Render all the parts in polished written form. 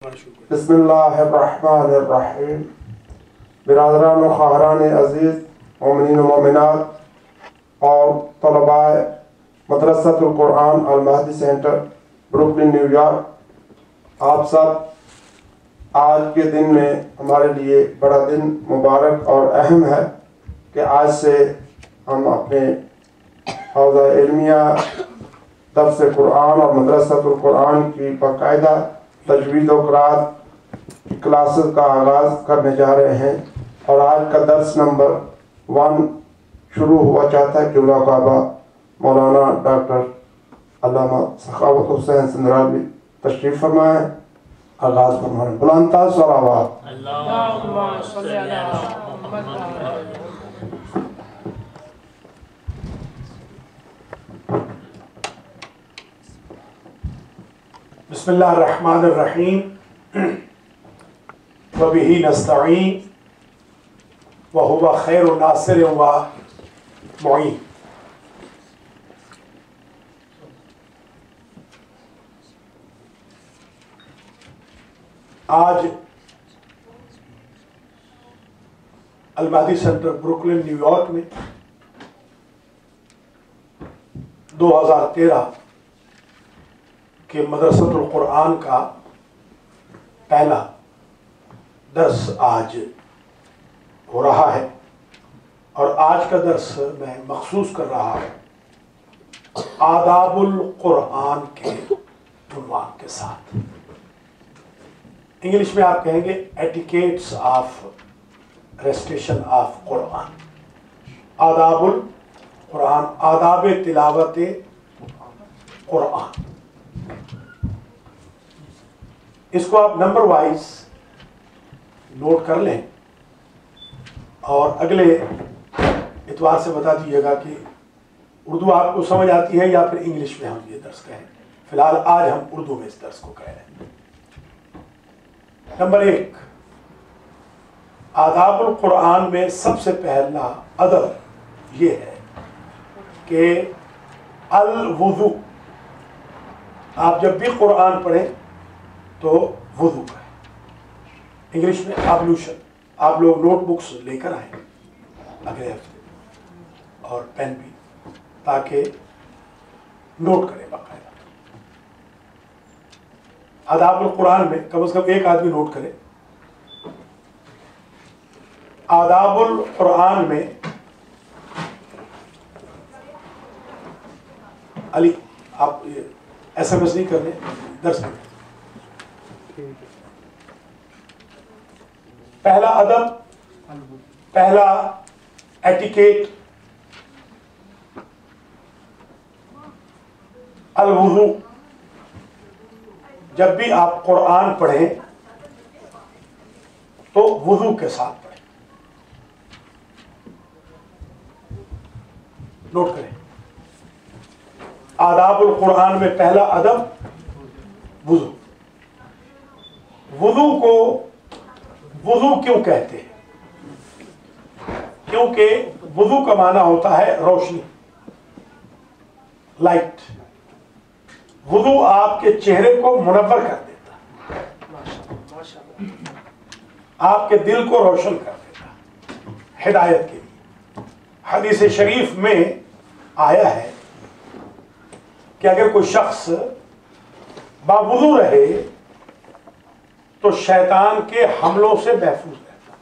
بسم اللہ الرحمن الرحیم۔ برادران و خواہران عزیز، مومنین و مومنات اور طلباء مدرسۃ القرآن المہدی سینٹر بروکلن نیو یارک، آپ سب آج کے دن میں ہمارے لیے بڑا دن مبارک اور اہم ہے کہ آج سے ہم اپنے حوزہ علمیہ درس قرآن اور مدرسۃ القرآن کی باقاعدہ تجوید و قرأت کی کلاسز کا آغاز کرنے جا رہے ہیں، اور آج کا درس نمبر 1 شروع ہوا چاہتا ہے کہ کعبہ مولانا ڈاکٹر علامہ سخاوت حسین سندراوی تشریف فرمائیں، آغاز فرمائیں۔ بلندتر صلوات۔ اللہم صلی علی محمد۔ بسم اللہ الرحمن الرحیم وبہ نستعین وہو خیر ناصر و معین۔ آج المہدی سینٹر بروکلن نیو یارک میں 2013 کہ مدرسۃ القرآن کا پہلا درس آج ہو رہا ہے، اور آج کا درس میں مخصوص کر رہا ہوں آداب القرآن کے عنوان کے ساتھ۔ انگلش میں آپ کہیں گے ایٹیکیٹس آف ریسٹیشن آف قرآن، آداب القرآن، آداب تلاوت قرآن۔ اس کو آپ نمبر وائز نوٹ کر لیں اور اگلے اتوار سے بتا دیجیے گا کہ اردو آپ کو سمجھ آتی ہے یا پھر انگلش میں ہم یہ درس کہیں۔ فی الحال آج ہم اردو میں اس درس کو کہہ رہے ہیں۔ نمبر 1، آداب القرآن میں سب سے پہلا ادب یہ ہے کہ الوضو۔ آپ جب بھی قرآن پڑھیں تو وضو کریں، انگلش میں ایبلیوشن۔ آپ لوگ نوٹ بکس لے کر آئیں اگلے ہفتے، اور پین بھی، تاکہ نوٹ کریں باقاعدہ۔ آداب القرآن میں کم از کم ایک آدمی نوٹ کرے۔ آداب القرآن میں علی آپ ایس ایم ایس نہیں کرنے، درس میں پہلا ادب، پہلا ایٹیکیٹ الوضو۔ جب بھی آپ قرآن پڑھیں تو وضو کے ساتھ پڑھیں، نوٹ کریں۔ آداب القرآن میں پہلا ادب وضو۔ وضو کو وضو کیوں کہتے ہیں؟ کیونکہ وضو کا معنی ہوتا ہے روشنی، لائٹ۔ وضو آپ کے چہرے کو منور کر دیتا، آپ کے دل کو روشن کر دیتا ہدایت کے لیے۔ حدیث شریف میں آیا ہے کہ اگر کوئی شخص باوضو رہے تو شیطان کے حملوں سے محفوظ رہتا۔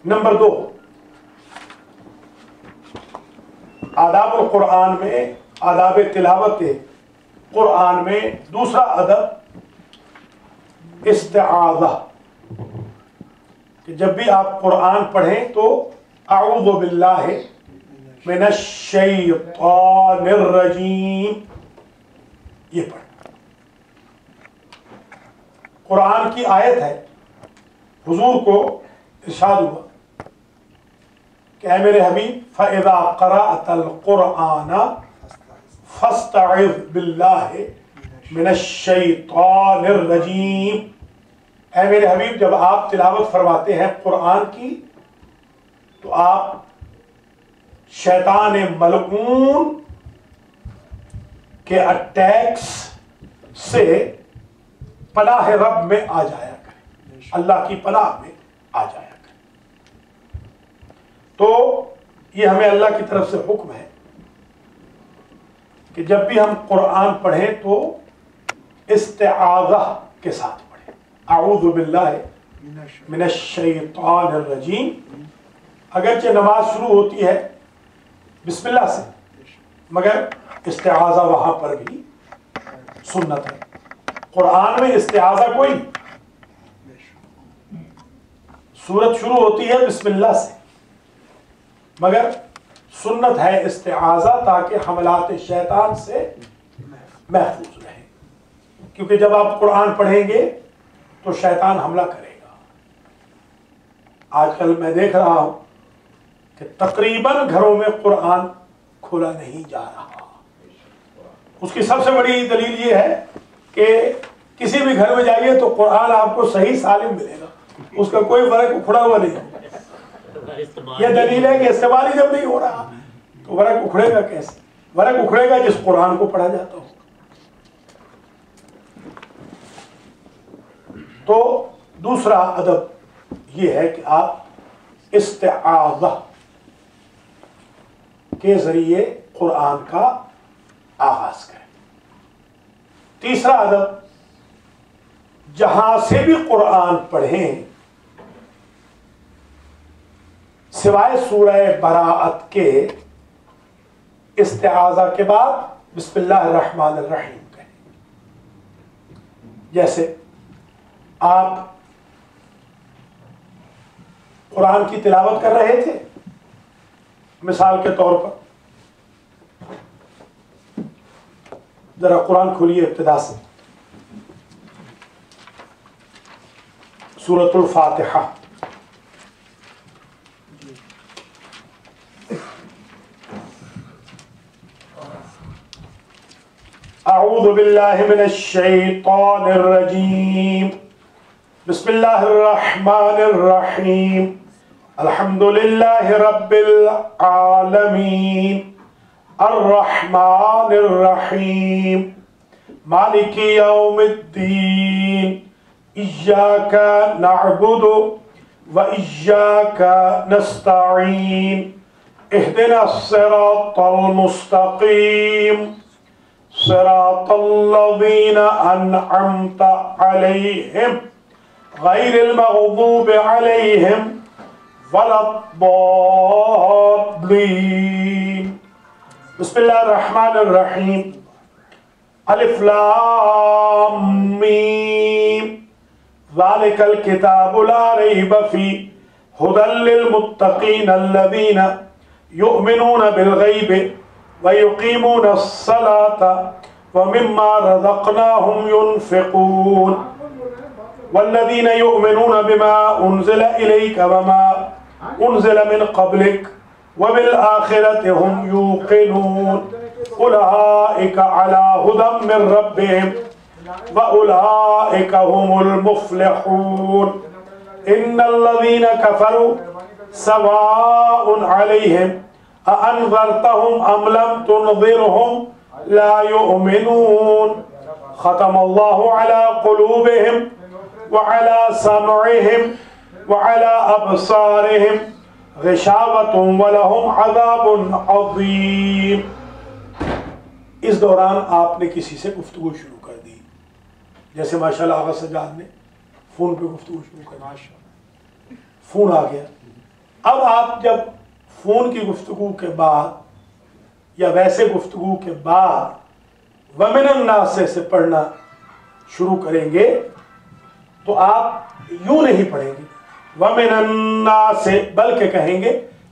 نمبر 2، آداب القرآن میں، آداب تلاوت قرآن میں دوسرا ادب استعاذہ، کہ جب بھی آپ قرآن پڑھیں تو اعوذ باللہ من الشیطان الرجیم یہ پڑھیں۔ قرآن کی آیت ہے، حضور کو ارشاد ہوا کہ اے میرے حبیب فَإِذَا قَرَأْتَ الْقُرْآنَ فَاسْتَعِذْ بِاللَّهِ مِنَ الشَّيْطَانِ الرَّجِيمِ۔ اے میرے حبیب جب آپ تلاوت فرماتے ہیں قرآن کی تو آپ شیطان ملعون کہ اٹیکس سے پناہ رب میں آ جایا کرے، اللہ کی پناہ میں آ جایا کرے۔ تو یہ ہمیں اللہ کی طرف سے حکم ہے کہ جب بھی ہم قرآن پڑھیں تو استعاذہ کے ساتھ پڑھیں، اعوذ باللہ من الشیطان الرجیم۔ اگرچہ نماز شروع ہوتی ہے بسم اللہ سے، مگر استعاذہ وہاں پر بھی سنت ہے۔ قرآن میں استعاذہ کوئی نہیں، سورت شروع ہوتی ہے بسم اللہ سے، مگر سنت ہے استعاذہ تاکہ حملات شیطان سے محفوظ رہیں، کیونکہ جب آپ قرآن پڑھیں گے تو شیطان حملہ کرے گا۔ آج کل میں دیکھ رہا ہوں کہ تقریباً گھروں میں قرآن کھولا نہیں جا رہا۔ اس کی سب سے بڑی دلیل یہ ہے کہ کسی بھی گھر میں جائیے تو قرآن آپ کو صحیح سالم ملے گا، اس کا کوئی ورق اکھڑا ہوا نہیں۔ یہ دلیل ہے کہ استعمال ہی جب نہیں ہو رہا تو ورق اکھڑے گا کیسے؟ ورق اکھڑے گا جس قرآن کو پڑھا جاتا ہو۔ تو دوسرا ادب یہ ہے کہ آپ استعاذہ کے ذریعے قرآن کا آغاز کریں۔ تیسرا ادب، جہاں سے بھی قرآن پڑھیں سوائے سورہ براءت کے استعاذہ کے بعد بسم اللہ الرحمن الرحیم کہیں۔ جیسے آپ قرآن کی تلاوت کر رہے تھے، مثال کے طور پر ذرا قرآن کھولیے ابتدا سے، سورۃ الفاتحہ۔ اعوذ باللہ من الشیطان الرجیم، بسم اللہ الرحمن الرحیم، الحمد للہ رب العالمین، الرحمن الرحیم، مالک یوم الدین، ایاک نعبد و ایاک نستعین، اہدنا الصراط المستقیم، صراط الذین انعمت علیہم غیر المغضوب علیہم ولا الضالین۔ بسم اللہ الرحمن الرحیم، الف لام میم، ذالک الکتاب لا ریب فیہ ھدی للمتقین الذین یؤمنون بالغیب وَيُقِيمُونَ الصَّلَاةَ وَمِمَّا رَزَقْنَاهُمْ يُنْفِقُونَ وَالَّذِينَ يُؤْمِنُونَ بِمَا أُنزِلَ إِلَيْكَ وَمَا أُنزِلَ مِنْ قَبْلِكَ وَبِالْآخِرَةِ هُمْ يُوقِنُونَ أُولَئِكَ عَلَى هُدًى مِّن رَّبِّهِمْ وَأُولَئِكَ هُمُ الْمُفْلِحُونَ إِنَّ الَّذِينَ كَفَرُوا سَوَاءٌ عَلَيْهِمْ أَأَنذَرْتَهُمْ أَمْ لَمْ تُنذِرْهُمْ لَا يُؤْمِنُونَ ختم اللہ علی قلوبہم وعلی سمعہم وعلی ابصارہم غشاوۃ ولہم عذاب عظیم۔ اس دوران آپ نے کسی سے گفتگو شروع کر دی، جیسے ماشاءاللہ آغا سجاد نے فون پہ گفتگو شروع کر دی، فون آ گیا۔ اب آپ جب فون کی گفتگو کے بعد یا ویسے گفتگو کے بعد وَمِنَ النَّاسِ سے پڑھنا شروع کریں گے تو آپ یوں نہیں پڑھیں گے وَمِنَ النَّاسِ، بلکہ کہیں گے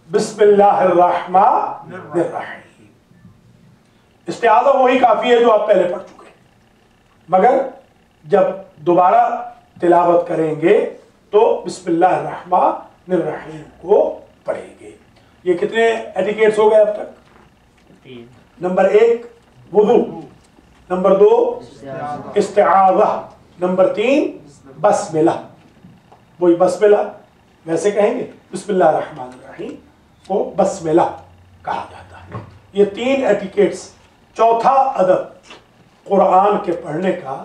بسم اللہ الرحمن الرحیم۔ استعاذہ وہی کافی ہے جو آپ پہلے پڑھ چکے ہیں، مگر جب دوبارہ تلاوت کریں گے تو بسم اللہ الرحمن الرحیم کو پڑھیں گے۔ یہ کتنے ایٹیکیٹس ہو گئے اب تک؟ نمبر 1 وضو، نمبر 2 استعاذہ، نمبر 3 بسملہ۔ وہی بسملہ ویسے کہیں گے بسم اللہ الرحمن الرحیم کو بسملہ کہا جاتا ہے۔ یہ 3 ایٹیکیٹس چوتھا ادب قرآن کے پڑھنے کا،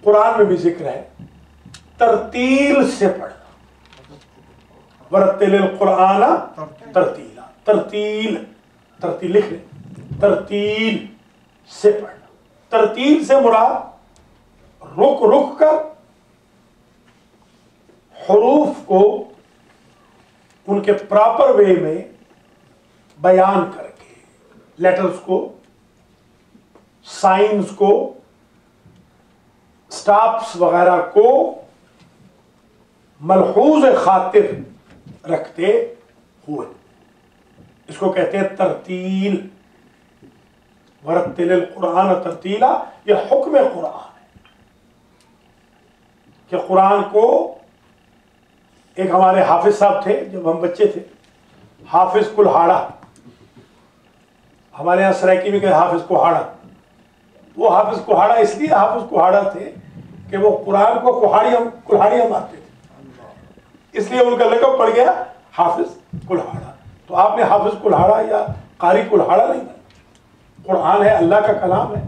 قرآن میں بھی ذکر ہے، ترتیل سے پڑھنا، ورتل القرآن ترتیلا، ترتیل لکھ لیں، ترتیل سے پڑھنا۔ ترتیل سے مراد رک رک کر حروف کو ان کے پراپر وے میں بیان کر کے، لیٹرز کو، سائنز کو، سٹاپس وغیرہ کو ملحوظ خاطر رکھتے ہوئے، اس کو کہتے ہیں ترتیل۔ ورتل القرآن ترتیلا، یہ حکم قرآن ہے کہ قرآن کو، ایک ہمارے حافظ صاحب تھے جب ہم بچے تھے، حافظ کلہاڑا، ہمارے یہاں سرائکی میں کہتے حافظ کوہاڑا۔ وہ حافظ کوہاڑا اس لیے حافظ کوہاڑا تھے کہ وہ قرآن کو کلہاڑیاں مارتے تھے، اس لیے ان کا لقب پڑ گیا حافظ کلہاڑا۔ تو آپ نے حافظ کلہاڑا یا قاری کلہاڑا نہیں بنا، قرآن ہے، اللہ کا کلام ہے،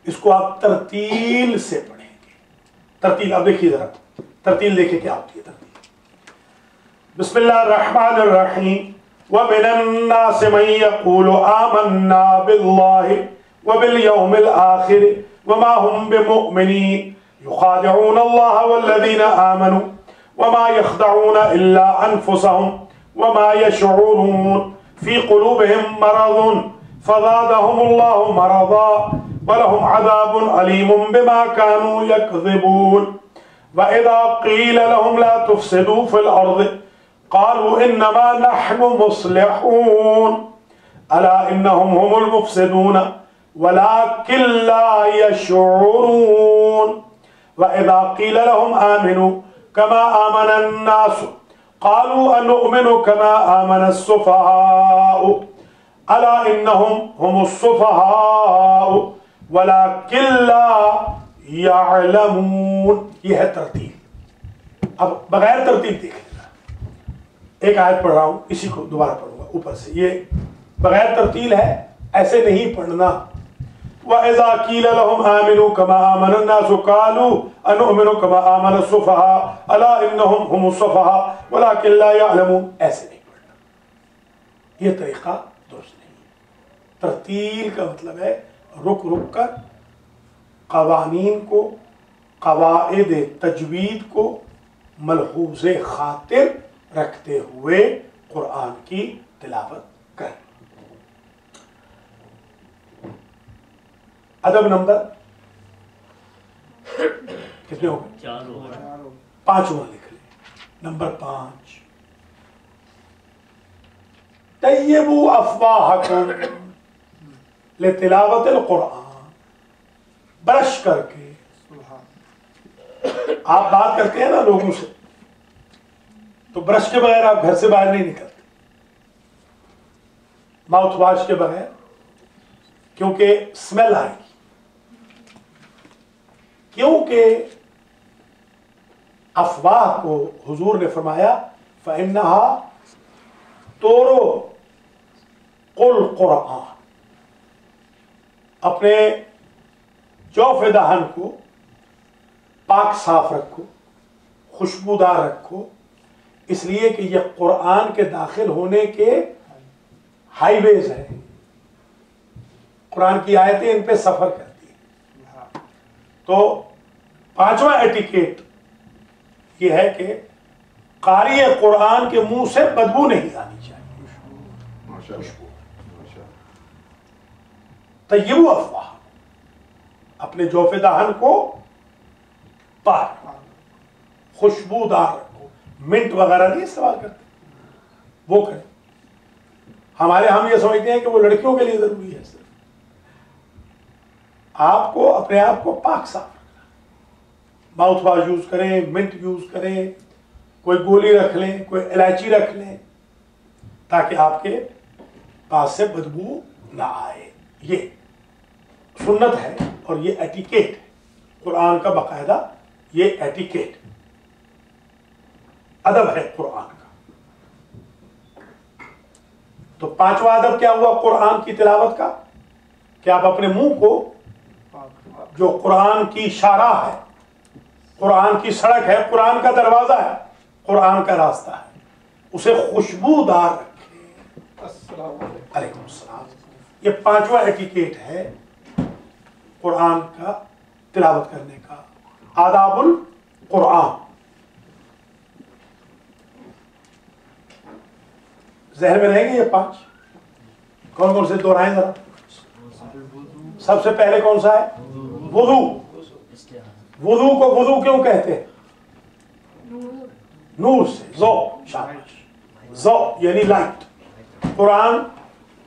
اس کو آپ ترتیل سے پڑھیں گے۔ ترتیل اب دیکھیے ذرا، ترتیل دیکھیں کیا ہوتی ہے ترتیل۔ بسم اللہ الرحمن الرحیم۔ وَمِنَ النَّاسِ مَن يَقُولُ آمَنَّا بِاللَّهِ وَبِالْيَوْمِ الْآخِرِ وَمَا هُمْ بِمُؤْمِنِينَ يُخَادِعُونَ اللَّهَ وَالَّذِينَ آمَنُوا وَمَا يَخْدَعُونَ إِلَّا أَنفُسَهُمْ وَمَا يَشْعُرُونَ فِي قُلُوبِهِم مَّرَضٌ فَزَادَهُمُ اللَّهُ مَرَضًا وَلَهُمْ عَذَابٌ أَلِيمٌ بِمَا كَانُوا يَكْذِبُونَ وَإِذَا قِيلَ لَهُمْ لَا تُفْسِدُوا فِي الْأَرْضِ قَالُوا إِنَّمَا نَحْنُ مُصْلِحُونَ أَلَا إِنَّهُمْ هُمُ الْمُفْسِدُونَ وَلَكِنْ لَا يَشْعُرُونَ وَإِذَا قِيلَ لَهُمْ آمِنُوا كَمَا آمَنَ النَّاسُ قَالُوا أَنُؤْمِنُ كَمَا آمَنَ السُّفَهَاءُ أَلَا إِنَّهُمْ هُمُ السُّفَهَاءُ وَلَكِنْ لَا يَعْلَمُونَ۔ یہ ہے ترتیل۔ اب بغیر ترتیل دیکھ لینا، ایک آیت پڑھ رہا ہوں، اسی کو دوبارہ پڑھوں گا اوپر سے، یہ بغیر ترتیل ہے، ایسے نہیں پڑھنا۔ وَإِذَا قِيلَ لَهُمْ آمِنُوا كَمَا آمَنَ النَّاسُ قَالُوا أَنُؤْمِنُ كَمَا آمَنَ السُّفَهَاءُ أَلَا إِنَّهُمْ هُمُ السُّفَهَاءُ وَلَكِنْ لَا يَعْلَمُونَ۔ ایسے نہیں پڑھنا، یہ طریقہ درست نہیں ہے۔ ترتیل کا مطلب ہے رک رک کر قوانین کو، قواعد تجوید کو ملحوظ خاطر رکھتے ہوئے قرآن کی تلاوت کر۔ ادب نمبر کتنے ہو گئے؟ 4 پانچواں لکھ لیں، نمبر 5۔ طیبوا افواہکم لتلاوت القرآن، برش کر کے، آپ بات کرتے ہیں نا لوگوں سے تو برش کے بغیر آپ گھر سے باہر نہیں نکلتے، ماؤتھ واش کے بغیر، کیونکہ اسمیل آئے گی، کیونکہ افواہ کو حضور نے فرمایا فَإِنَّهَا تُورُقُ الْقُرْآنَ، اپنے جوف دہن کو پاک صاف رکھو، خوشبودار رکھو، اس لیے کہ یہ قرآن کے داخل ہونے کے ہائی ویز ہیں، قرآن کی آیتیں ان پہ سفر کرتی ہیں۔ تو 5واں ایٹیکیٹ یہ ہے کہ قاری قرآن کے منہ سے بدبو نہیں آنی چاہیے، خوشبو۔ طیبوا افواہ، اپنے جوف دہن کو پاک، خوشبودار رکھو، منٹ وغیرہ نہیں استعمال کرتے، وہ کریں۔ ہم یہ سمجھتے ہیں کہ وہ لڑکیوں کے لیے ضروری ہے، صرف آپ کو اپنے آپ کو پاک صاف رکھنا، ماؤتھ واش یوز کریں، منٹ یوز کریں، کوئی گولی رکھ لیں، کوئی الائچی رکھ لیں، تاکہ آپ کے پاس سے بدبو نہ آئے۔ یہ سنت ہے اور یہ ایٹیکیٹ ہے قرآن کا، باقاعدہ یہ ایٹیکیٹ ادب ہے قرآن کا۔ تو پانچواں ادب کیا ہوا قرآن کی تلاوت کا؟ کہ آپ اپنے منہ کو، جو قرآن کی شارع ہے، قرآن کی سڑک ہے، قرآن کا دروازہ ہے، قرآن کا راستہ ہے، اسے خوشبودار رکھے۔ علیکم السلام۔ یہ پانچواں ایٹیکیٹ ہے قرآن کا تلاوت کرنے کا، آداب القرآن۔ ذہن میں رہیں گے یہ پانچ؟ کون کون سے دہرائیں ذرا؟ سب سے پہلے کون سا ہے؟ وضو۔ وضو کو وضو کیوں کہتے ہیں؟ نور سے، ضوء، شاباش، ضوء یعنی لائٹ۔ قرآن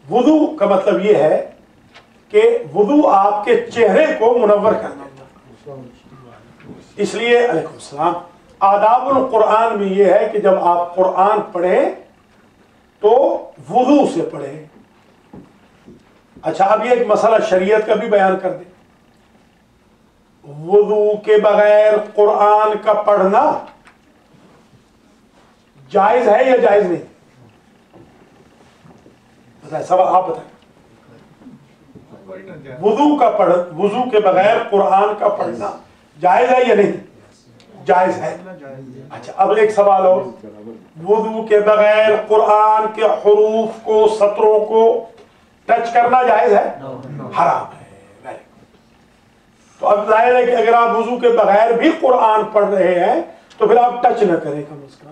وضو کا مطلب یہ ہے کہ وضو آپ کے چہرے کو منور کر دیتا، اس لیے علیکم السلام آداب القرآن میں یہ ہے کہ جب آپ قرآن پڑھیں تو وضو سے پڑھیں۔ اچھا اب یہ ایک مسئلہ شریعت کا بھی بیان کر دیں، وضو کے بغیر قرآن کا پڑھنا جائز ہے یا جائز نہیں؟ بتائیں، سب آپ بتائیں، وضو کے بغیر قرآن کا پڑھنا جائز ہے یا نہیں؟ جائز ہے۔ اچھا اب ایک سوال اور، وضو کے بغیر قرآن کے حروف کو، سطروں کو ٹچ کرنا جائز ہے؟ حرام ہے۔ تو اب ظاہر ہے کہ اگر آپ وضو کے بغیر بھی قرآن پڑھ رہے ہیں تو پھر آپ ٹچ نہ کریں کم از کم۔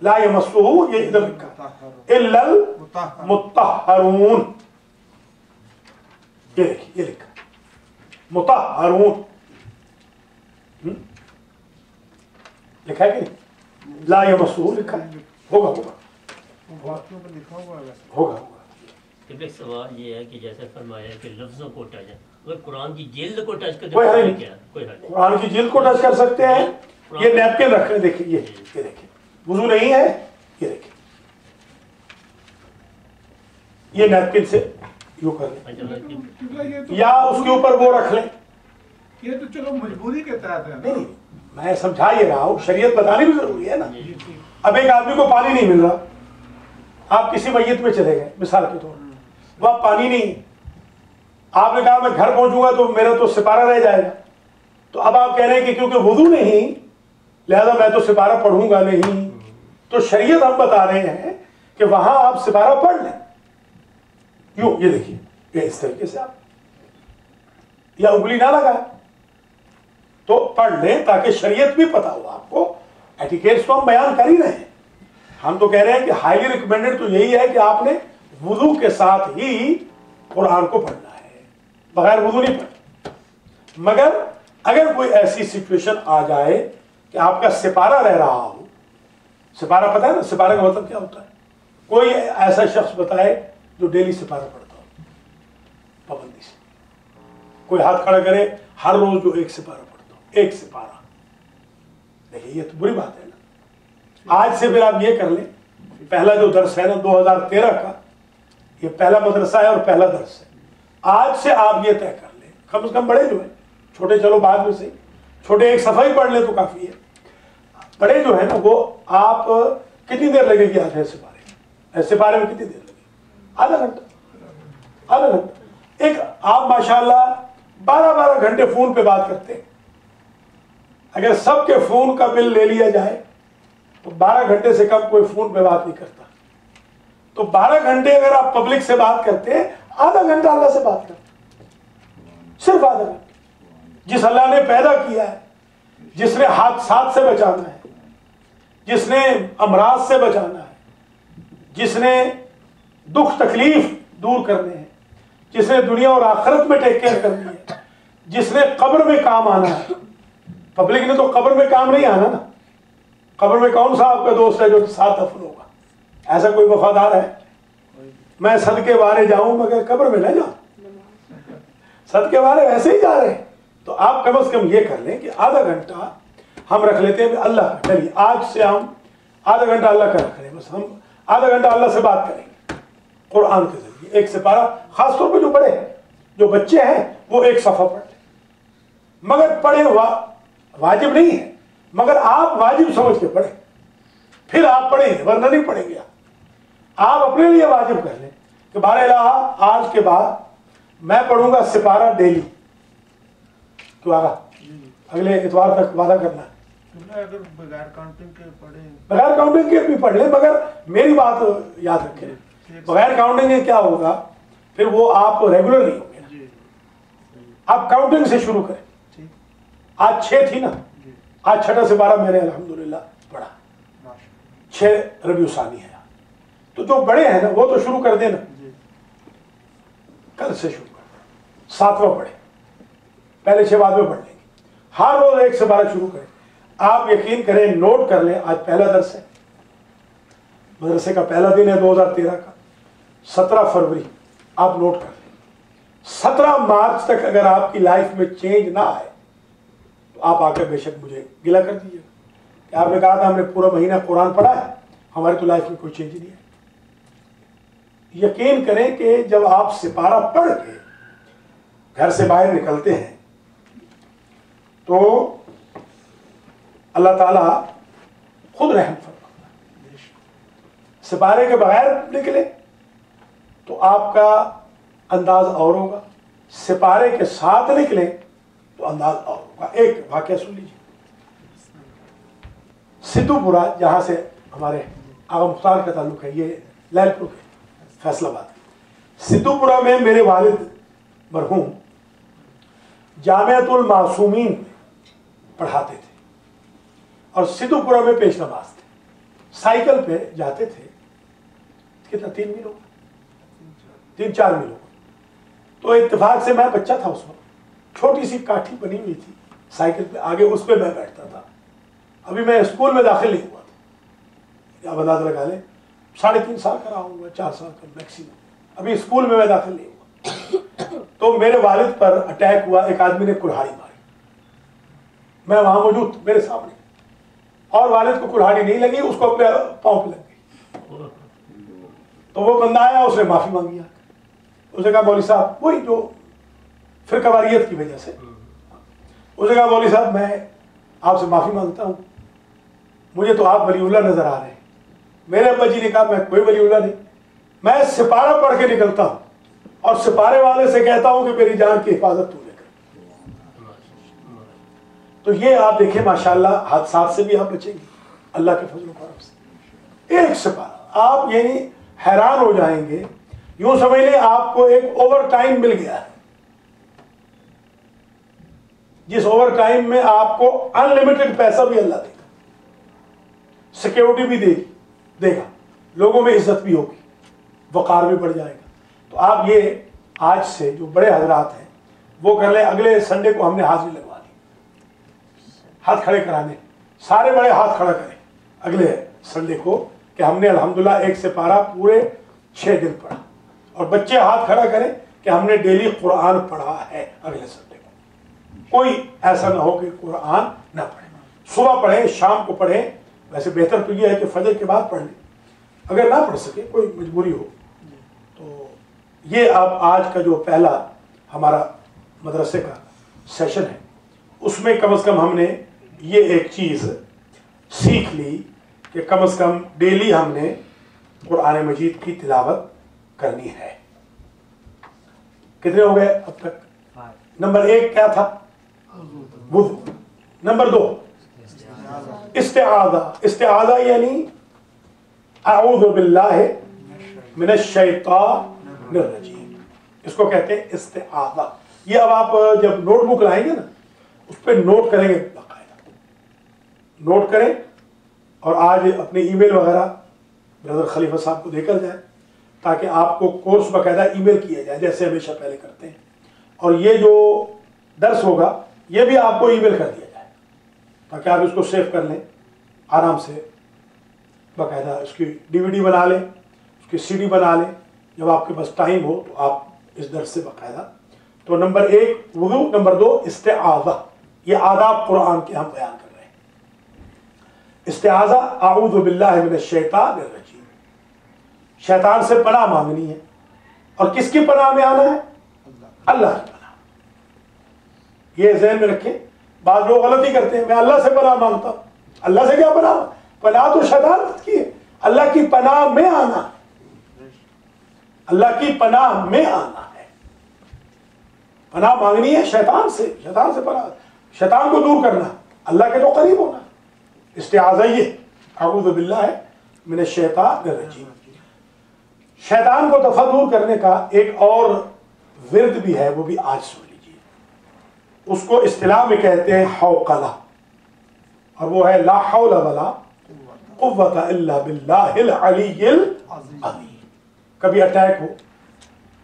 لا یمسہ، یہ ادھر لکھا الا المطہرون، یہ دیکھیے یہ لکھا مطہرون، لکھا ہے کہ نہیں؟ لا یمسہ لکھا ہے، ہوگا ہوگا۔ ایک سوال یہ ہے کہ جیسے فرمایا کہ لفظوں کو ٹچ، اگر قرآن کی جلد کو ٹچ کرتے کوئی حل نہیں، قرآن کی جلد کو ٹچ کر سکتے ہیں۔ یہ نیپکن رکھ لیں، دیکھیں یہ دیکھیں، وضو نہیں ہے، یہ دیکھیں یہ نیپکن سے یوں کر لیں، یا اس کے اوپر وہ رکھ لیں۔ یہ تو چلو مجبوری کے تحت ہے۔ نہیں میں سمجھا یہ رہا ہوں، شریعت بتانی بھی ضروری ہے نا۔ اب ایک آدمی کو پانی نہیں مل رہا، آپ کسی میت میں چلے گئے مثال کے طور پر، وہاں پانی نہیں، آپ نے کہا میں گھر پہنچوں گا تو میرا تو سپارہ رہ جائے گا، تو اب آپ کہہ رہے ہیں کہ کیونکہ وضو نہیں لہذا میں تو سپارہ پڑھوں گا نہیں، تو شریعت ہم بتا رہے ہیں کہ وہاں آپ سپارہ پڑھ لیں، یوں یہ دیکھیے یہ اس طریقے سے آپ، یا انگلی نہ لگائے تو پڑھ لیں تاکہ شریعت بھی پتا ہو آپ کو۔ ایٹیکیٹس تو ہم بیان کر ہی رہے ہیں، ہم تو کہہ رہے ہیں کہ ہائیلی ریکمینڈڈ تو یہی ہے کہ آپ نے وضو کے ساتھ ہی قرآن کو پڑھنا ہے، بغیر وضو نہیں پڑھنا۔ مگر اگر کوئی ایسی سچویشن آ جائے کہ آپ کا سپارہ رہ رہا ہو، سپارہ پتہ ہے نا سپارہ کا مطلب کیا ہوتا ہے؟ کوئی ایسا شخص بتائے جو ڈیلی سپارہ پڑھتا ہو پابندی سے، کوئی ہاتھ کھڑا کرے ہر روز جو ایک سپارہ پڑھتا ہو، ایک سپارہ، دیکھیے یہ تو بری بات ہے نا۔ آج سے پھر آپ یہ کر لیں، پہلا جو درس ہے نا 2013 کا، یہ پہلا مدرسہ ہے اور پہلا درس ہے، آج سے آپ یہ طے کر لیں، کم از کم بڑے جو ہیں، چھوٹے چلو بعد میں سے، چھوٹے ایک صفحہ ہی پڑھ لیں تو کافی ہے، بڑے جو ہیں نا وہ آپ کتنی دیر لگے گی آج ایسے سپارے میں کتنی دیر لگے گی؟ آدھا گھنٹہ۔ ایک آپ ماشاءاللہ 12 گھنٹے فون پہ بات کرتے ہیں، اگر سب کے فون کا بل لے لیا جائے تو 12 گھنٹے سے کم کوئی فون پہ بات نہیں کرتا، تو 12 گھنٹے اگر آپ پبلک سے بات کرتے ہیں، آدھا گھنٹہ اللہ سے بات کرتے ہیں، صرف آدھا گھنٹہ۔ جس اللہ نے پیدا کیا ہے، جس نے حادثات سے بچانا ہے، جس نے امراض سے بچانا ہے، جس نے دکھ تکلیف دور کرنے ہیں، جس نے دنیا اور آخرت میں ٹیک کیئر کرنی ہے، جس نے قبر میں کام آنا ہے۔ پبلک نے تو قبر میں کام نہیں آنا نا، قبر میں کون سا آپ کا دوست ہے جو ساتھ دفن ہوگا؟ ایسا کوئی وفادار ہے؟ میں صدقے وارے جاؤں مگر قبر میں نہ جاؤں، صدقے وارے ویسے ہی جا رہے ہیں۔ تو آپ کم از کم یہ کر لیں کہ آدھا گھنٹہ ہم رکھ لیتے ہیں اللہ کا، چلیے آج سے ہم آدھا گھنٹہ اللہ کا رکھ رہے ہیں، بس ہم آدھا گھنٹہ اللہ سے بات کریں گے قرآن کے ذریعے، ایک سپارہ، خاص طور پہ جو بڑے ہیں، جو بچے ہیں وہ ایک صفحہ پڑھ لیں، مگر پڑھیں واجب نہیں ہے، مگر آپ واجب سمجھ کے پڑھیں، پھر آپ پڑھیں گے ورنہ نہیں پڑھیں گے آپ۔ آپ اپنے لیے واجب کر لیں کہ بار الہ آج کے بعد میں پڑھوں گا سپارہ ڈیلی. کیوں آگا اگلے اتوار تک وعدہ کرنا ہے. اگر بغیر کاؤنٹنگ کے پڑھیں, بغیر کاؤنٹنگ کے بھی پڑھ لیں, مگر میری بات یاد رکھیں, بغیر کاؤنٹنگ کے کیا ہوگا, پھر وہ آپ ریگولر نہیں ہوں گے. آپ کاؤنٹنگ سے شروع کریں. آج 6 تھی نا, آج 6 سپارہ میں نے الحمدللہ پڑھا. 6 ربیع ثانی ہے. تو جو بڑے ہیں نا وہ تو شروع کر دیں نا, کل سے شروع کر دیں. 7واں پڑھیں, پہلے 6 بعد میں پڑھ لیں گے. ہر روز 1 سپارہ شروع کریں. آپ یقین کریں, نوٹ کر لیں, آج پہلا درس ہے, مدرسے کا پہلا دن ہے 2013 کا, 17 فروری. آپ نوٹ کر لیں, 17 مارچ تک اگر آپ کی لائف میں چینج نہ آئے تو آپ آ کر بے شک مجھے گلہ کر دیجیے کہ آپ نے کہا تھا ہم نے پورا مہینہ قرآن پڑھا ہے, ہماری تو لائف میں کوئی چینج نہیں ہے. یقین کریں کہ جب آپ سپارہ پڑھ کے گھر سے باہر نکلتے ہیں تو اللہ تعالیٰ خود رحم فرماتا ہے. سپارے کے بغیر نکلے تو آپ کا انداز اور ہوگا, سپارے کے ساتھ نکلیں تو انداز اور ہوگا. ایک واقعہ سن لیجیے. سدھو پورہ, جہاں سے ہمارے آغا مختار کا تعلق ہے, یہ لال پور کے فیصل آباد. سدھو پورہ میں میرے والد مرحوم جامعۃ المعصومین میں پڑھاتے تھے اور سدھو پورہ میں پیش نماز تھے. سائیکل پہ جاتے تھے, کتنا 3 میل ہوگا, 3-4 میل ہوگا. تو اتفاق سے میں بچہ تھا اس وقت, چھوٹی سی کاٹھی بنی ہوئی تھی سائیکل پہ, آگے اس پہ میں بیٹھتا تھا. ابھی میں اسکول میں داخل نہیں ہوا تھا, آپ اندازہ لگا لیں 3.5 سال کا رہا ہوں گا, 4 سال کا میکسیمم. ابھی اسکول میں داخل نہیں ہوا. تو میرے والد پر اٹیک ہوا, ایک آدمی نے کلہاڑی ماری. میں وہاں موجود تھا میرے سامنے, اور والد کو کلہاڑی نہیں لگی, اس کو اپنے پاؤں پہ لگ گئی. تو وہ بندہ آیا, اس نے معافی مانگی. اس نے کہا مولوی صاحب, وہی جو فرقہ واریت کی وجہ سے, اس نے کہا مولوی صاحب میں آپ سے معافی مانگتا ہوں, مجھے تو آپ ولی اللہ نظر آ رہے ہیں. میرے ابا جی نے کہا میں کوئی ولی اللہ نہیں, میں سپارہ پڑھ کے نکلتا ہوں اور سپارے والے سے کہتا ہوں کہ میری جان کی حفاظت تو لے کر. تو یہ آپ دیکھیں ماشاءاللہ حادثات سے بھی آپ بچیں گے اللہ کے فضل و کرم سے. ایک سپارہ آپ یعنی حیران ہو جائیں گے, یوں سمجھ لیں آپ کو ایک اوور ٹائم مل گیا ہے, جس اوور ٹائم میں آپ کو ان لمیٹڈ پیسہ بھی اللہ دے گا, سیکیورٹی بھی دے گا, لوگوں میں عزت بھی ہوگی, وقار بھی بڑھ جائے گا. تو آپ یہ آج سے جو بڑے حضرات ہیں وہ کر لیں. اگلے سنڈے کو ہم نے حاضری لگوا دی, ہاتھ کھڑے کرانے, سارے بڑے ہاتھ کھڑا کریں اگلے سنڈے کو کہ ہم نے الحمدللہ 1 سپارہ پورے 6 دن پڑھا, اور بچے ہاتھ کھڑا کریں کہ ہم نے ڈیلی قرآن پڑھا ہے اگلے سنڈے کو. کوئی ایسا نہ ہو کہ قرآن نہ پڑھیں. صبح پڑھیں, شام کو پڑھیں. ویسے بہتر تو یہ ہے کہ فجر کے بعد پڑھ لیں, اگر نہ پڑھ سکے کوئی مجبوری ہو تو. یہ آپ آج کا جو پہلا ہمارا مدرسے کا سیشن ہے, اس میں کم از کم ہم نے یہ ایک چیز سیکھ لی کہ کم از کم ڈیلی ہم نے قرآن مجید کی تلاوت کرنی ہے. کتنے ہو گئے اب تک؟ نمبر 1 کیا تھا؟ وضو. نمبر 2 استعاذہ. استعاذہ یعنی اعوذ باللہ من الشیطان الرجیم, اس کو کہتے ہیں استعاذہ. یہ اب آپ جب نوٹ بک لائیں گے نا اس پہ نوٹ کریں گے, باقاعدہ نوٹ کریں, اور آج اپنے ای میل وغیرہ برادر خلیفہ صاحب کو دے کر جائیں تاکہ آپ کو کورس باقاعدہ ای میل کیا جائے جیسے ہمیشہ پہلے کرتے ہیں. اور یہ جو درس ہوگا یہ بھی آپ کو ای میل کر دیا جائے تاکہ آپ اس کو سیو کر لیں آرام سے, باقاعدہ اس کی DVD بنا لیں, اس کی CD بنا لیں, جب آپ کے پاس ٹائم ہو تو آپ اس درس سے باقاعدہ. تو نمبر 1 وضو, نمبر 2 استعاذہ. یہ آداب قرآن کے ہم بیان کر رہے ہیں. استعاذہ اعوذ باللہ من الشیطان الرجیم, شیطان سے پناہ مانگنی ہے. اور کس کی پناہ میں آنا ہے؟ اللہ کی پناہ. یہ ذہن میں رکھیں. بعض لوگ غلطی کرتے ہیں, میں اللہ سے پناہ مانگتا ہوں. اللہ سے کیا پناہ؟ پناہ تو شیطان کی ہے. اللہ کی پناہ میں آنا. اللہ کی پناہ میں آنا ہے. پناہ مانگنی ہے شیطان سے پناہ، شیطان کو دور کرنا، اللہ کے تو قریب ہونا. استعاذہ یہ اعوذ باللہ من الشیطان الرجیم. شیطان کو دفع دور کرنے کا ایک اور ورد بھی ہے، وہ بھی آج سن لیجیے. اس کو اصطلاح میں کہتے ہیں حوقلہ، اور وہ ہے لا حول ولا قوت الا باللہ العلی العظیم. کبھی اٹیک ہو،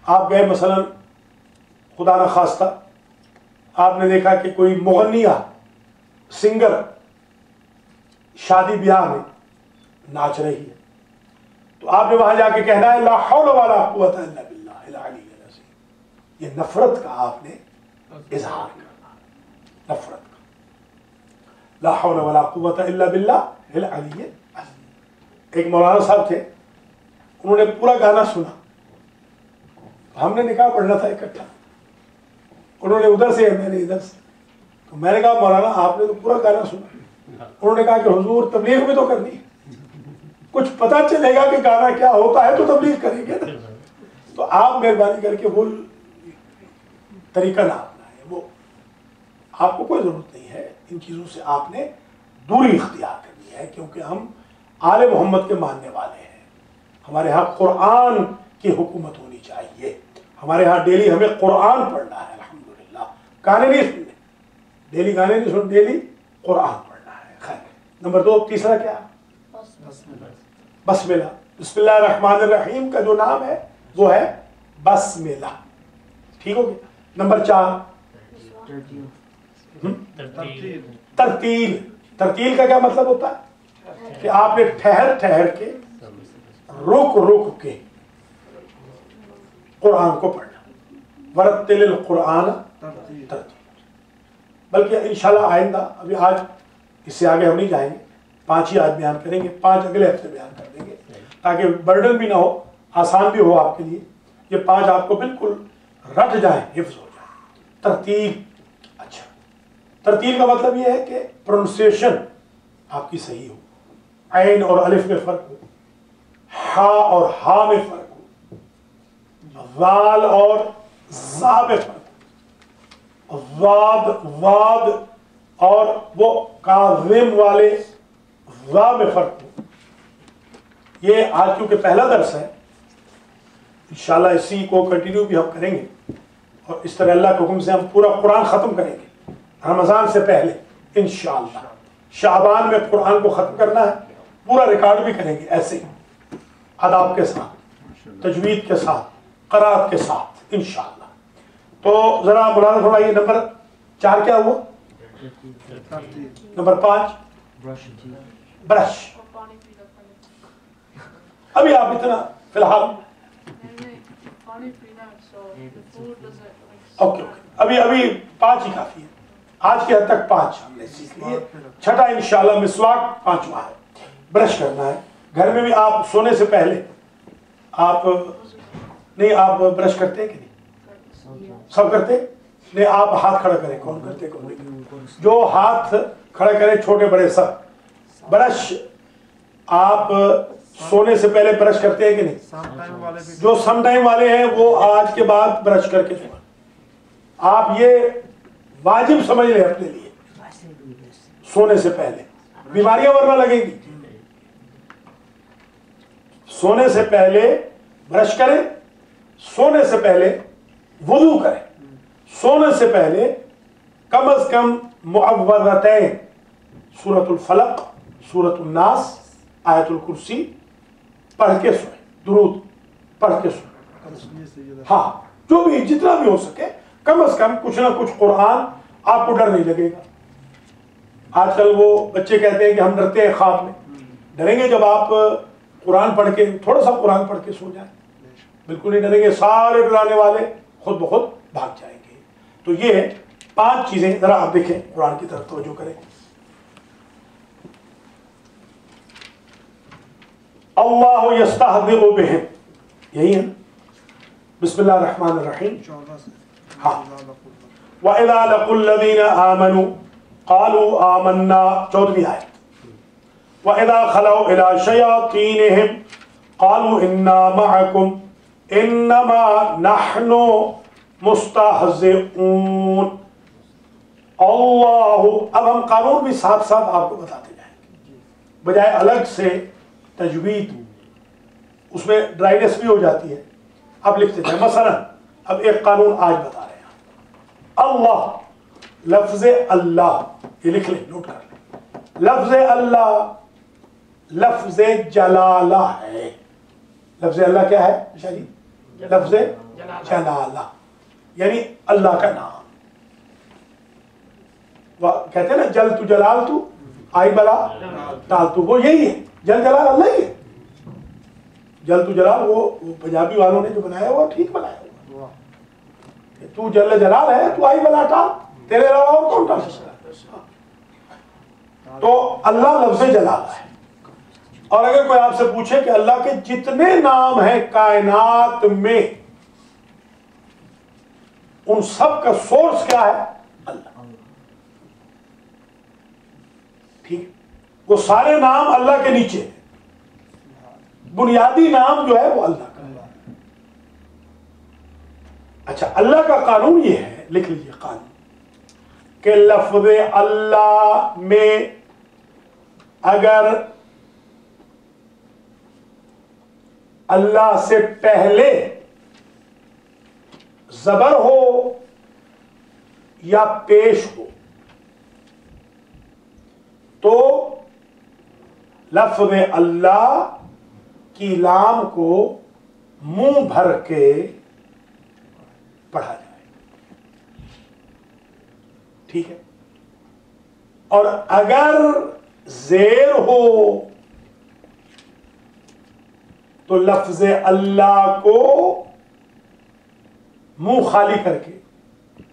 آپ گئے مثلا خدا نہ خواستہ آپ نے دیکھا کہ کوئی مغنیہ سنگر شادی بیاہ میں ناچ رہی ہے، تو آپ نے وہاں جا کے کہنا ہے لا حول ولا قوت الا باللہ العلی العظیم. یہ نفرت کا آپ نے اظہار کرنا، نفرت کا. لا حول ولا قوت الا باللہ العلی العظیم. ایک مولانا صاحب تھے، انہوں نے پورا گانا سنا، ہم نے نکاح پڑھنا تھا اکٹھا، انہوں نے ادھر سے میں نے ادھر سے، تو میں نے کہا مولانا آپ نے تو پورا گانا سنا. انہوں نے کہا کہ حضور تبلیغ بھی تو کرنی ہے، کچھ پتہ چلے گا کہ گانا کیا ہوتا ہے تو تبلیغ کریں گے نا. تو آپ مہربانی کر کے وہ طریقہ نہ اپنائیں، وہ آپ کو کوئی ضرورت نہیں ہے ان چیزوں سے. آپ نے دوری اختیار کرنی ہے، کیونکہ ہم آل محمد کے ماننے والے ہیں. ہمارے ہاں قرآن کی حکومت ہونی چاہیے. ہمارے ہاں ڈیلی ہمیں قرآن پڑھنا ہے الحمدللہ. گانے نہیں سننے، ڈیلی گانے نہیں سننے، ڈیلی قرآن پڑھنا ہے. خیر. نمبر 2 تیسرا کیا؟ بسم اللہ. بسم اللہ الرحمن الرحیم کا جو نام ہے وہ ہے بسملہ. ٹھیک ہو گیا. نمبر 4 ترتیل. ترتیل کا کیا مطلب ہوتا ہے؟ کہ آپ نے ٹھہر کے رک کے قرآن کو پڑھنا. ورتل القرآن ترتیل. بلکہ انشاءاللہ آئندہ، ابھی آج اس سے آگے ہم نہیں جائیں گے، 5 ہی آج بیان کریں گے، 5 اگلے ہفتے بیان کر دیں گے تاکہ برڈن بھی نہ ہو، آسان بھی ہو آپ کے لیے. یہ 5 آپ کو بالکل رٹ جائیں، حفظ ہو جائیں. ترتیل. اچھا، ترتیل کا مطلب یہ ہے کہ پروننسیشن آپ کی صحیح ہو، عین اور الف میں فرق ہو، ہا اور ہا میں فرق ہو، ذال اور زا میں فرق ہو، واد اور وہ کاظم والے ذا میں فرق ہو. یہ آج کیونکہ پہلا درس ہے، انشاءاللہ اسی کو کنٹینیو بھی ہم کریں گے، اور اس طرح اللہ کے حکم سے ہم پورا قرآن ختم کریں گے رمضان سے پہلے انشاءاللہ. شعبان میں قرآن کو ختم کرنا ہے، پورا ریکارڈ بھی کریں گے ایسے ہی، آداب کے ساتھ، تجوید کے ساتھ، قرات کے ساتھ انشاءاللہ. تو ذرا ملاحظہ فرمائیے. نمبر 4 کیا ہوا؟ Number 5 brush. ابھی آپ اتنا فی الحال اوکے، ابھی 5 ہی کافی ہے. آج کے حد تک 5 ہم نے سیکھ لیے. 6 انشاءاللہ مسواک 5واں ہے. برش کرنا ہے. گھر میں بھی آپ سونے سے پہلے آپ برش کرتے ہیں کہ نہیں؟ سب کرتے نہیں؟ آپ ہاتھ کھڑا کریں. کون کرتے کون نہیں؟ جو ہاتھ کھڑا کریں چھوٹے بڑے سب. برش آپ سونے سے پہلے برش کرتے ہیں کہ نہیں؟ جو سم ٹائم والے ہیں وہ آج کے بعد برش کر کے سوئیں. آپ یہ واجب سمجھ لیں اپنے لیے، سونے سے پہلے. بیماریاں ورنہ لگیں گی. سونے سے پہلے برش کریں، سونے سے پہلے وضو کریں، سونے سے پہلے کم از کم معوذتین، سورۃ الفلق، سورۃ الناس، آیت الکرسی پڑھ کے سوئیں، درود پڑھ کے سوئیں. ہاں، جو بھی جتنا بھی ہو سکے کم از کم کچھ نہ کچھ قرآن. آپ کو ڈر نہیں لگے گا. آج کل وہ بچے کہتے ہیں کہ ہم ڈرتے ہیں خواب میں. ڈریں گے جب آپ قرآن پڑھ کے تھوڑا سا قرآن پڑھ کے سو جائیں. بالکل نہیں ڈریں گے. سارے ڈرانے والے خود بخود بھاگ جائیں گے. تو یہ 5 چیزیں ذرا آپ دیکھیں، قرآن کی طرف توجہ کریں. اللہ یستہزئ بہم، یہی ہے بسم اللہ الرحمن الرحیم. ہاں. وَإِذَا لَقُوا الَّذِينَ آمَنُوا قَالُوا آمَنَّا، 14ویں آیت. وَإِذَا خَلَوْا إِلَىٰ شَيَاطِينِهِمْ قَالُوا إِنَّا مَعَكُمْ انما نحن مستہزئون اللہ. اب ہم قانون بھی ساتھ ساتھ آپ کو بتاتے جائیں گے، بجائے الگ سے تجوید اس میں ڈرائینس بھی ہو جاتی ہے. اب لکھتے جائیں. مثلا اب ایک قانون آج بتا رہے ہیں. اللہ، لفظ اللہ، یہ لکھ لیں، نوٹ کر لیں. لفظ اللہ لفظ جلالہ ہے. لفظ اللہ کیا ہے جی؟ لفظ جلالہ یعنی اللہ کا نام. کہتے ہیں نا جل تو جلال تو آئی بلا ٹال تو، وہ یہی ہے. جل جلال اللہ ہی ہے. جل تو جلال وہ پنجابی والوں نے جو بنایا وہ ٹھیک بنایا ہوا. تو جل جلال ہے، تو آئی بلا ٹال، تیرے علاوہ اور کون ٹال سکتا ہے؟ تو اللہ لفظ جلال ہے. اور اگر کوئی آپ سے پوچھے کہ اللہ کے جتنے نام ہیں کائنات میں، ان سب کا سورس کیا ہے؟ اللہ. ٹھیک، وہ سارے نام اللہ کے نیچے ہیں. بنیادی نام جو ہے وہ اللہ کا ہے. اچھا، اللہ کا قانون یہ ہے، لکھ لیجیے قانون، کہ لفظ اللہ میں اگر اللہ سے پہلے زبر ہو یا پیش ہو تو لفظ اللہ کی لام کو منہ بھر کے پڑھا جائے. ٹھیک ہے. اور اگر زیر ہو تو لفظ اللہ کو منہ خالی کر کے،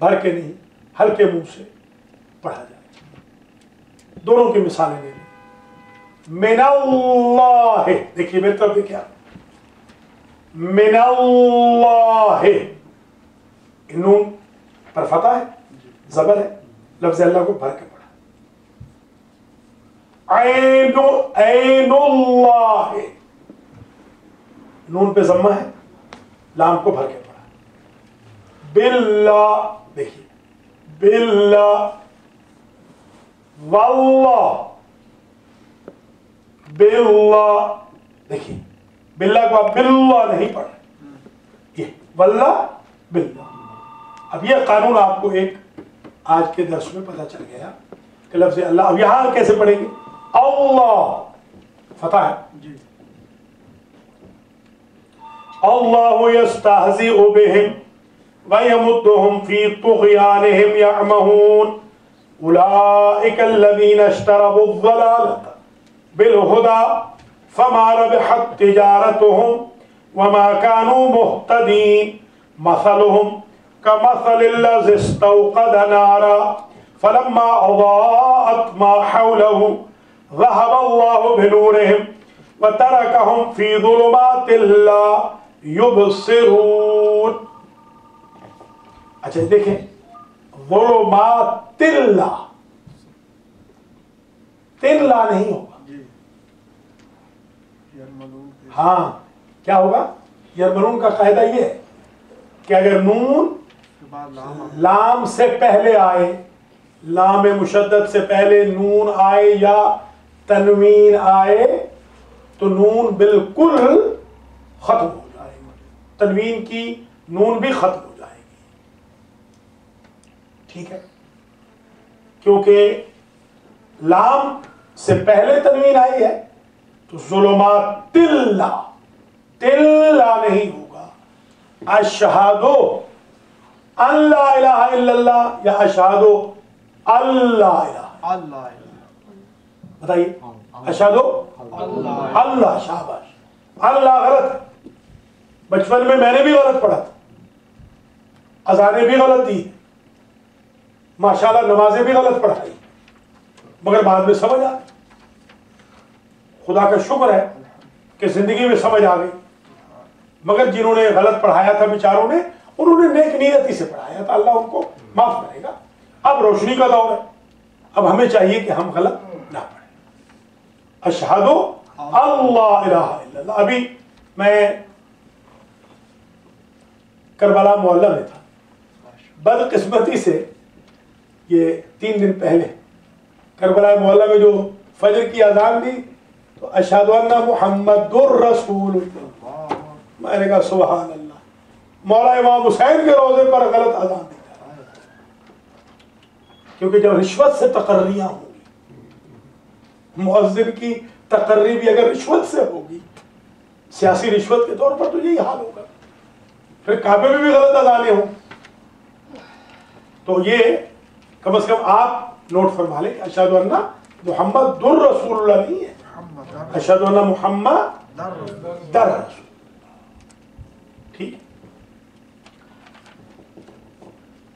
بھر کے نہیں، ہلکے منہ سے پڑھا جائے. دونوں کی مثالیں لے لیں. من اللہ، دیکھیے میری طرف دیکھیے آپ، من اللہ، نون پر فتح ہے، زبر ہے، لفظ اللہ کو بھر کے پڑھا. عین اللہ، نون پہ ضمہ ہے، لام کو بھر کے پڑھا. باللہ، دیکھیے باللہ، واللہ، باللہ، دیکھیے باللہ کو آپ باللہ نہیں پڑھ رہے، یہ واللہ باللہ. اب یہ قانون آپ کو ایک آج کے درس میں پتہ چل گیا کہ لفظ اللہ. اب یہاں کیسے پڑھیں گے؟ اللہ فتح ہے جی. اللہ یستہزئ بہم ویمدہم فی طغیانہم یعمہون اولئک الذین اشتروا الضلالۃ بالہدى فما ربحت تجارتهم وما كانوا مهتدين مثلهم كمثل الذي استوقد نارا فلما أضاءت ما حوله ذهب الله بنورهم وتركهم في ظلمات لا يبصرون. اچھا دیکھیں، ظلمات اللہ، تلا نہیں ہوگا. ہاں کیا ہوگا؟ یرملون کا قاعدہ یہ ہے کہ اگر نون لام سے پہلے آئے، لام مشدد سے پہلے نون آئے یا تنوین آئے تو نون بالکل ختم ہو جائے گی، تنوین کی نون بھی ختم ہو جائے گی. ٹھیک ہے، کیونکہ لام سے پہلے تنوین آئی ہے تو ظلمات تلا، تلا نہیں ہوگا. اشہدو ان لا الہ الا اللہ یا اشہدو اللہ الہ، بتائیے اشہدو اللہ. شاباش، اللہ غلط ہے. بچپن میں نے بھی غلط پڑھا تھا، اذانیں بھی غلط دی، ماشاءاللہ نمازیں بھی غلط پڑھائی، مگر بعد میں سمجھ آ گئی. خدا کا شکر ہے کہ زندگی میں سمجھ آ گئی. مگر جنہوں نے غلط پڑھایا تھا بیچاروں نے، انہوں نے نیک نیتی سے پڑھایا تھا، اللہ ان کو معاف کرے گا. اب روشنی کا دور ہے، اب ہمیں چاہیے کہ ہم غلط نہ پڑھیں. اشہدو اللہ الہ الا اللہ. ابھی میں کربلا محلہ میں تھا. بدقسمتی سے یہ 3 دن پہلے کربلا محلہ میں جو فجر کی اذان دی تو اشہد ان محمد الرسول اللہ، میں نے کہا سبحان اللہ، مولا امام حسین کے روزے پر غلط اذان دی. کیونکہ جب رشوت سے تقرریاں ہوں گی، مؤذن کی تقرری بھی اگر رشوت سے ہوگی، سیاسی رشوت کے طور پر، تو یہی حال ہوگا. پھر کعبے میں بھی غلط اذانیں ہوں. تو یہ کم از کم آپ نوٹ فرما لیں کہ اشہد ان محمد الرسول اللہ نہیں ہے، اشہد ان محمد در رسول. ٹھیک.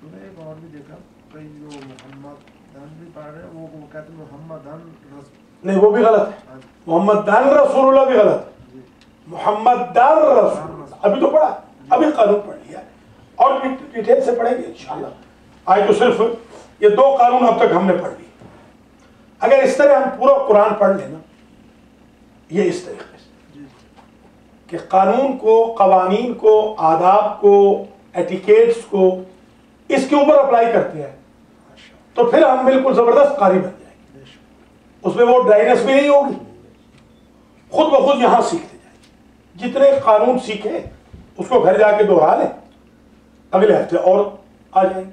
تو نے ایک اور بھی دیکھا کئی جو محمد دن بھی پڑھ رہے ہیں وہ کہتے ہیں محمد دن رسول، نہیں وہ بھی غلط ہے. محمد دن رسول اللہ بھی غلط ہے. محمد در رسول، ابھی تو پڑھا، ابھی قانون پڑھ لیا اور بھی ڈیٹیل سے پڑھیں گے انشاءاللہ. آج تو صرف یہ 2 قانون اب تک ہم نے پڑھ لی. اگر اس طرح ہم پورا قرآن پڑھ لیں نا، یہ اس طریقے سے کہ قانون کو، قوانین کو، آداب کو، ایٹیکیٹس کو اس کے اوپر اپلائی کرتے ہیں تو پھر ہم بالکل زبردست قاری بن جائیں گے. اس میں وہ ڈرائنس بھی نہیں ہوگی، خود بخود یہاں سیکھتے جائیں گے. جتنے قانون سیکھیں اس کو گھر جا کے دوہرا لیں، اگلے ہفتے اور آ جائیں.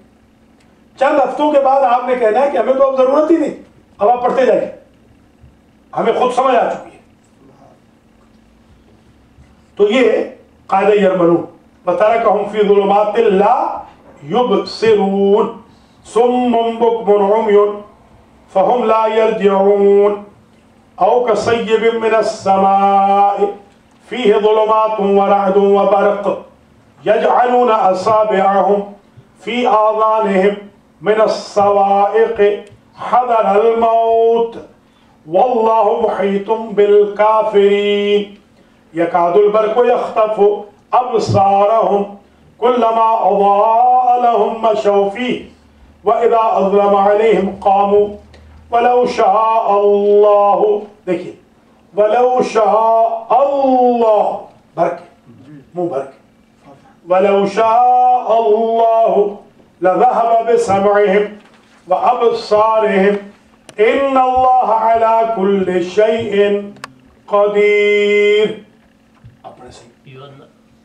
چند ہفتوں کے بعد آپ نے کہنا ہے کہ ہمیں تو اب ضرورت ہی نہیں، اب آپ پڑھتے جائیں، ہمیں خود سمجھ آ چکی ہے. تو یہ قاعدہ یرمنون وَتَرَكَهُمْ فِي ظُلُمَاتٍ لَا يُبْصِرُونَ صُمٌّ بُكْمٌ عُمْيٌ فَهُمْ لَا يَرْجِعُونَ أَوْ كَصَيِّبٍ مِّنَ السَّمَاءِ فِيهِ ظُلُمَاتٌ وَرَعْدٌ وَبَرْقٌ يَجْعَلُونَ أَصَابِعَهُمْ فِي آذَانِهِمْ من الصواعق حذر الموت والله محيط بالكافرين يكاد البرق يخطف أبصارهم كلما أضاء لهم مشوا فيه وإذا أظلم عليهم قاموا ولو شاء الله، دیکھیے ولو شاء الله، برکے منہ برکے، ولو شاء الله لذهب بسمعهم وأبصارهم إن الله على كل شيء قدير.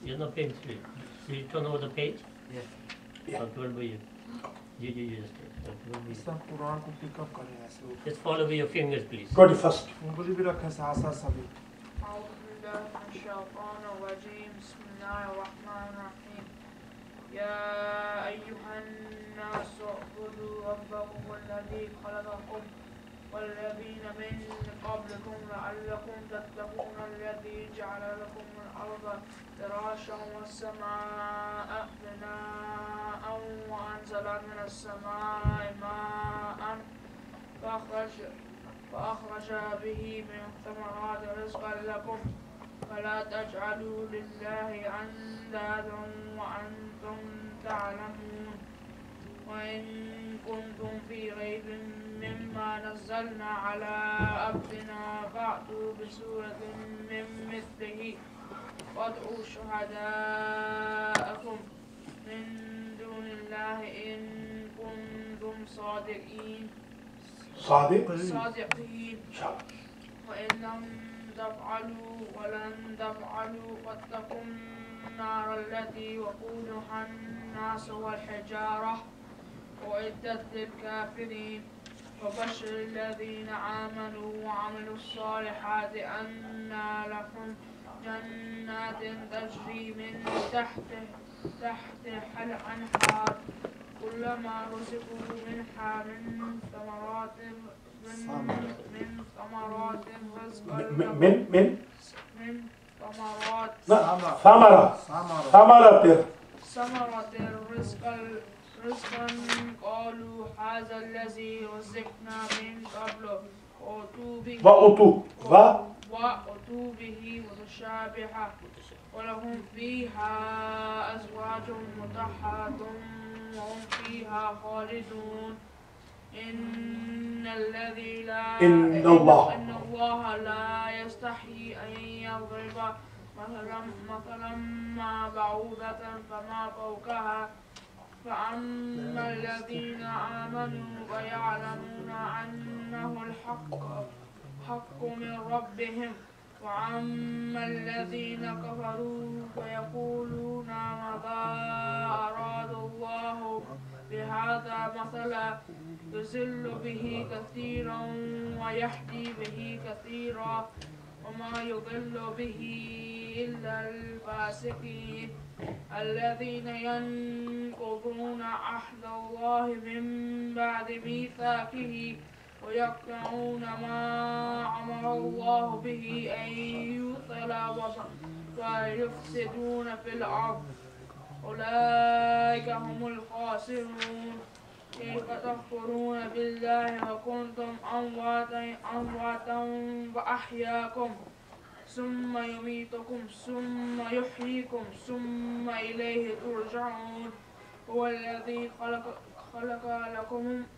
You're not paying through. Did you turn over the page? Yes. Yeah. You just اس طرح قرآن کو پک اپ کریں ایسے. just follow with your fingers, please. 21st. انگلی بھی رکھیں ساتھ ساتھ سبھی. أعوذ بالله من الشيطان الرجيم بسم الله الرحمن الرحيم يا أيها الناس اعبدوا ربكم الذي خلقكم والذين من قبلكم لعلكم تتقون الذي جعل لكم الأرض فراشا والسماء بناء وأنزل من السماء ماء فأخرج به من ثمرات رزقا لكم فلا تجعلوا لله أندادا وأنتم تعلمون وإن كنتم في ريب مما نزلنا على عبدنا فأتوا بسورة من مثله وادعوا شهداءكم من دون الله إن كنتم صادقين وإن لم تفعلوا ولن تفعلوا فاتقوا النار التي وقودها الناس والحجارة أعدت للكافرين وبشر الذين آمنوا وعملوا الصالحات أن لهم جنات تجري من تحتها الأنهار كلما رزقوا منها من ثمرات رزقا قالوا هذا الذي رزقنا من قبل وأتوا به متشابها ولهم فيها أزواج مطهرة وهم فيها خالدون إن الله لا يستحيي أن يضرب مثلا ما بعوضة فما فوقها فأما الذين آمنوا فيعلمون أنه الحق من ربهم وأما الذين كفروا فيقولون ماذا أراد الله بهذا مثلا يضل به كثيرا ويهدي به كثيرا وما يضل به إلا الفاسقين الذين ينقضون عهد الله من بعد ميثاقه ويقطعون ما أمر الله به أن يوصل ويفسدون في الأرض أولئك هم الخاسرون كيف تكفرون بالله وكنتم أمواتا فأحياكم ثم يميتكم ثم يحييكم ثم إليه ترجعون هو الذي خلق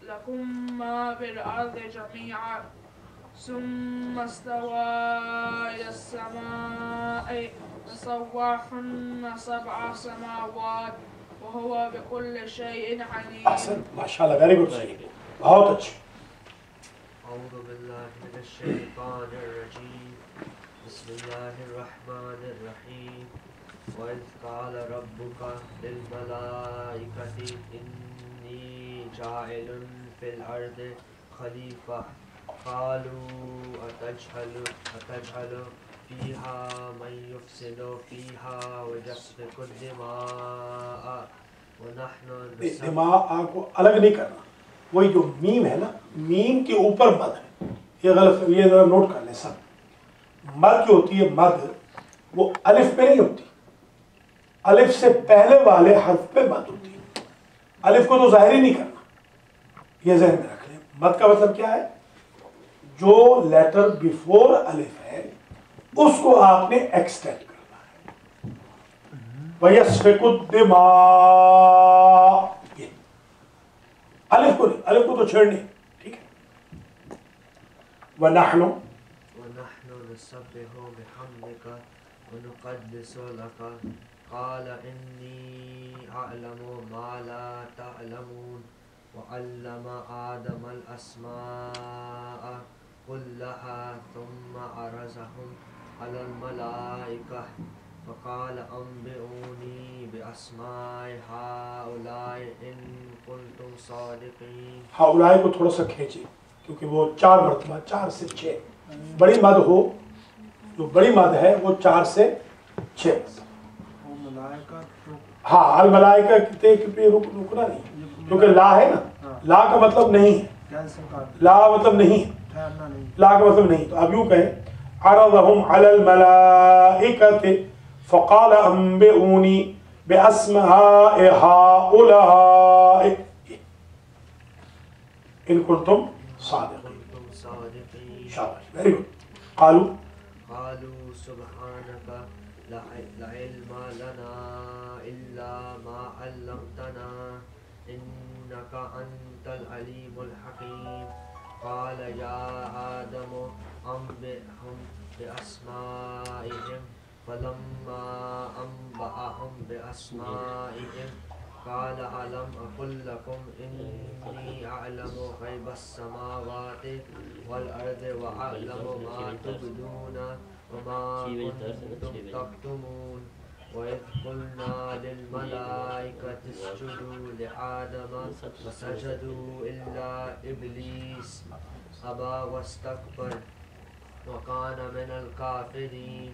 لكم ما في الأرض جميعا ثم استوى إلى السماء فسواهن 7 سماوات وهو بكل شيء عليم. احسن ماشاءاللہ ویری گڈ بہت اچھے. اعوذ باللہ من الشیطان الرجیم بسم اللہ الرحمن الرحیم وَإِذْ قَالَ رَبُّكَ لِلْمَلَائِكَةِ إِنِّي جَاعِلٌ فِي الْأَرْضِ خَلِيفَةً قَالُوا أَتَجْعَلُ فِيهَا مَن يُفْسِدُ فِيهَا وَيَسْفِكُ الدِّمَاءَ وَنَحْنُ نُسَبِّحُ. دماغ کو الگ نہیں کرنا, وہی جو میم ہے نا, میم کے اوپر مد ہے, یہ غلط, یہ ذرا نوٹ کر لیں سب. مد جو ہوتی ہے مد وہ الف پہ نہیں ہوتی, الف سے پہلے والے حرف پہ مد ہوتی ہے. الف کو تو ظاہر ہی نہیں کرنا, یہ ذہن میں رکھ لیں. مد کا مطلب کیا ہے؟ جو لیٹر بیفور الف ہے اس کو آپ نے ایکسٹینڈ کرنا ہے. وَيَسْفِكُ الدِّمَاءَ, یہ الف کو نہیں, الف کو تو چھیڑنی, ٹھیک ہے. وَنَحْنُ نسبح بحمدك ونقدس لك قال إني أعلم ما لا تعلمون وعلم آدم الأسماء كلها ثم عرضهم على الملائكة فقال أنبئوني بأسماء هؤلاء إن كنتم صادقين. ہؤلاء کو تھوڑا سا کھینچے کیونکہ وہ 4 مرتبہ 4 سے 6 بڑی مد ہو, جو بڑی مد ہے وہ 4 سے 6. ہاں الملائکہ کہتے کہ رکنا نہیں, کیونکہ لا ہے نا, لا کا مطلب نہیں ہے, لا مطلب نہیں ہے, لا کا مطلب نہیں. تو اب یوں کہیں عرضهم على الملائکة فقال انبئونی باسماء هؤلاء ان کنتم صادقین. شاباش, ویری گڈ. قالوا سبحانك لا علم لنا إلا ما علمتنا إنك أنت العليم الحكيم. قال يا آدم أنبئهم بأسمائهم فلما أنبأهم بأسمائهم قال ألم أقل لكم إني أعلم غيب السماوات والأرض وأعلم ما تبدون وما كنتم تكتمون. وإذ قلنا للملائكة اسجدوا لآدم فسجدوا إلا إبليس أبى واستكبر وكان من الكافرين.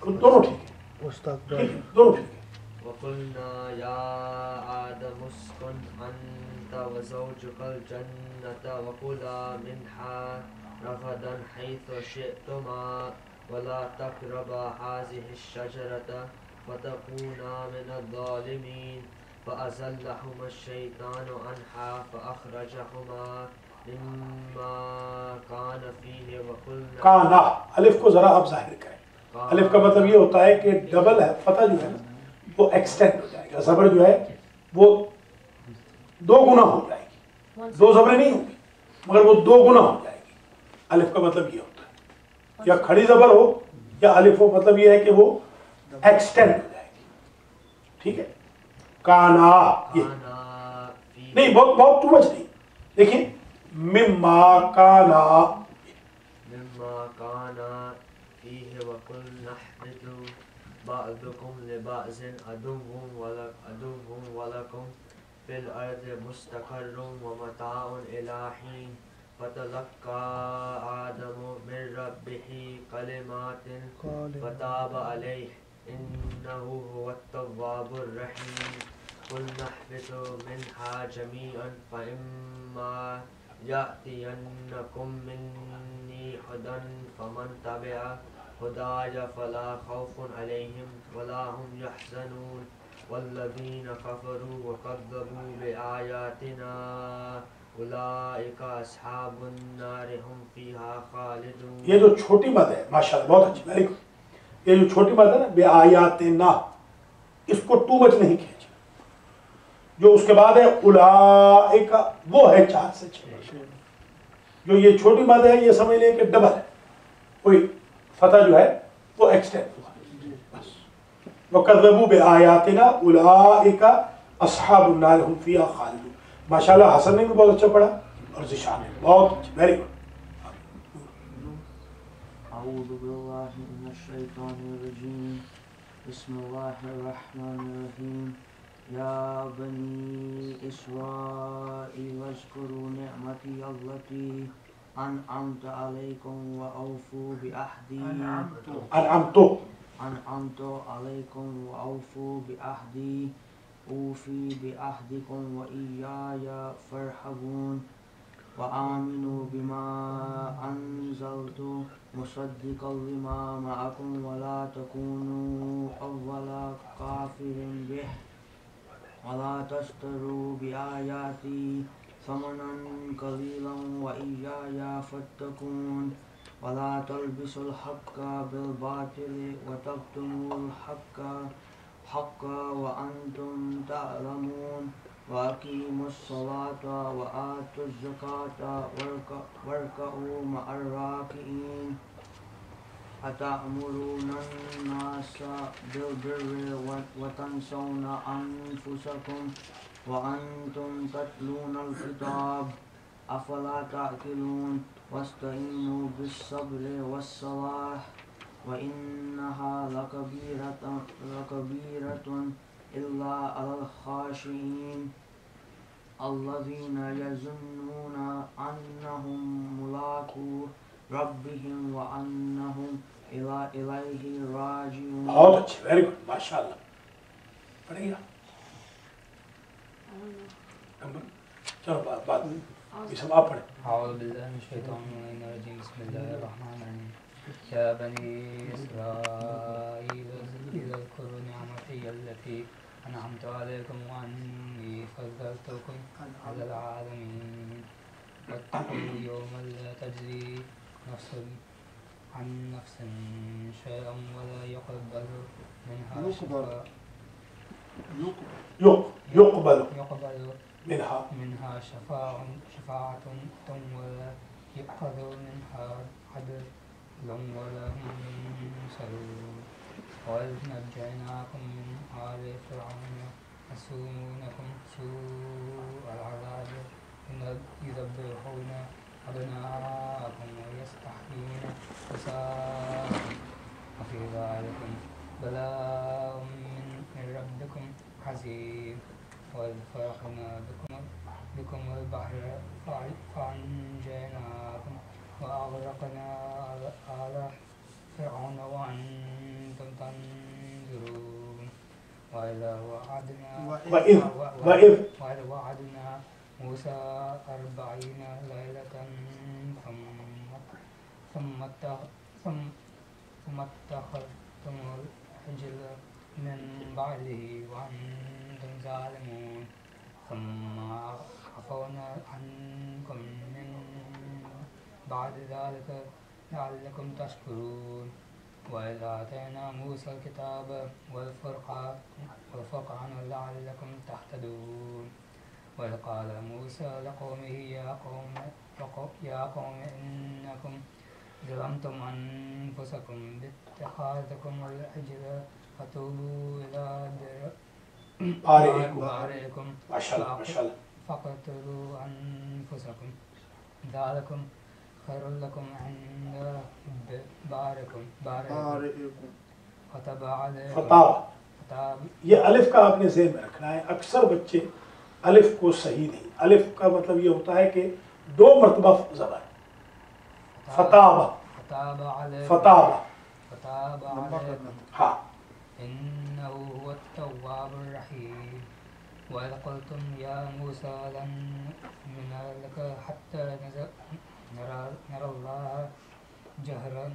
دونوں ٹھیک ہے, دونوں ٹھیک ہے. وقلنا يا آدم اسكن أنت وزوجك الجنة وكلا منها رغدا حيث شئتما ولا تقربا هذه الشجرة فتكونا من الظالمين. فأزلهما الشيطان عنها فأخرجهما مما كان فيه وقلنا. کانا, الف کو ذرا آپ ظاہر کریں. الف کا مطلب یہ ہوتا ہے کہ ڈبل ہے, فتح جو ہے نا وہ ایکسٹینڈ ہو جائے گا, زبر جو ہے وہ 2 گنا ہو جائے گی. 2 زبریں نہیں ہوں گی مگر وہ 2 گنا ہو جائے گی. الف کا مطلب یہ ہوتا ہے یا کھڑی زبر ہو یا الف ہو مطلب یہ ہے کہ وہ ایکسٹینڈ ہو جائے گی. ٹھیک ہے. کانا یہ نہیں بہت بہت ٹو مچ نہیں. دیکھیں مما کانا فيه وقلنا اهبطوا بعضكم لبعض عدو ولكم في الأرض مستقر ومتاع إلى حين فتلقى آدم من ربه كلمات فتاب عليه إنه هو التواب الرحيم. قلنا اهبطوا منها جميعا فإما يأتينكم مني هدى فمن تبع هداي فلا خوف عليهم ولا هم يحزنون والذين كفروا وكذبوا بآياتنا أولئك أصحاب النار هم فيها خالدون. یہ جو چھوٹی مد ہے ماشاءاللہ بہت اچھی ویری گڈ. یہ جو چھوٹی مد ہے نا بے آیاتنا اس کو ٹو مچ نہیں کھینچ. جو اس کے بعد ہے اولئک وہ ہے 4 سے 6. جو یہ چھوٹی مد ہے یہ سمجھ لیں کہ ڈبل ہے. کوئی فتح جو ہے وہ ایکسٹینڈ ہوا بس. وَكَذَّبُوا بِآيَاتِنَا أُولَئِكَ أَصْحَابُ النَّارِ هُمْ فِيهَا خَالِدُونَ. ماشاءاللہ حسن نے بھی بہت اچھا پڑھا اور ذیشان نے بہت اچھا. Very good. اعوذ باللہ من الشیطان الرجیم. بسم اللہ الرحمن الرحیم. یا بنی اسرائیل اذکروا نعمتی التي انعمت علیکم واوفوا بعہدی. انعمت علیکم واوفوا بعہدی اوفی بعہدکم وإیایا فارہبون. وآمنوا بما انزلت مصدقا لما معکم ولا تکونوا اول کافر به ولا تشتروا بآیاتی ثمنا قلیلا وإیایا فاتقون. ولا تلبسوا الحق بالباطل وتكتموا الحق وأنتم تعلمون. وأقيموا الصلاة وآتوا الزكاة واركعوا مع الراكعين. أتأمرون الناس بالبر وتنسون أنفسكم وأنتم تتلون الكتاب أفلا تعقلون. واستعينوا بالصبر والصلاة وإنها لكبيرة إلا على الخاشعين الذين يظنون أنهم ملاقو ربهم وأنهم إليه راجعون. بہت اچھے. ویری گڈ ماشاءاللہ. پڑھیں گے چلو بعد یہ سب آپ پڑھیں. اعوذ باللہ من الشیطان الرجیم. بسم اللہ الرحمن الرحیم. یا بنی اسرائیل اذکروا نعمتی التي انعمت علیکم وانی فضلتکم علی العالمین. واتقوا یوما لا تجزی نفس عن نفس شیئا ولا يقبل منها شفاعة منها شفاعة ولا يؤخذ منها عدل ولا هم ينصرون. وإذ نجيناكم من آل فرعون يسومونكم سوء العذاب يذبحون أبناءكم ويستحيون نساءكم وفي ذلكم بلاء من ربكم عظيم. وإذ فرقنا بكم البحر فأنجيناكم وأغرقنا آل فرعون وأنتم تنظرون. وإذ وعدنا موسى 40 ليلة ثم اتخذتم العجل من بعده وأنتم ظالمون. ثم عفونا عنكم من بعد ذلك لعلكم تشكرون. وإذ آتينا موسى الكتاب والفرقان لعلكم تهتدون. وإذ قال موسى لقومه يا قوم ظلمتم أنفسكم باتخاذكم العجل فتوبوا إلى بارئكم فاقتلوا أنفسكم ذلكم خير لكم عند بارئكم فتاب عليكم فتاب. یہ الف کا آپ نے ذہن میں رکھنا ہے. اکثر بچے الف کو صحیح نہیں. الف کا مطلب یہ ہوتا ہے کہ 2 مرتبہ زبر. فتاب فتاب ہاں. إنه هو التواب الرحيم. وإذ قلتم يا موسى لن نؤمن لك حتى نرى الله جهرة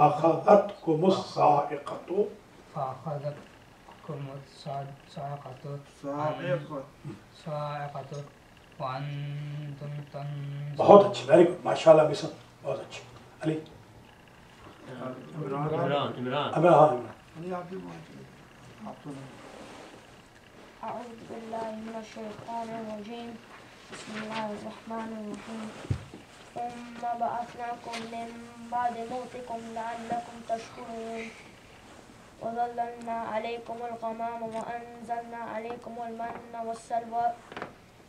فأخذتكم الصاعقة وأنتم تنظرون. بہت اچھی. Very good. ماشاء اللہ مصر بہت اچھی. علی عمران. أعوذ بالله من الشيطان الرجيم. بسم الله الرحمن الرحيم. ثم بعثناكم من بعد موتكم لعلكم تشكرون. وظللنا عليكم الغمام وأنزلنا عليكم المن والسلوى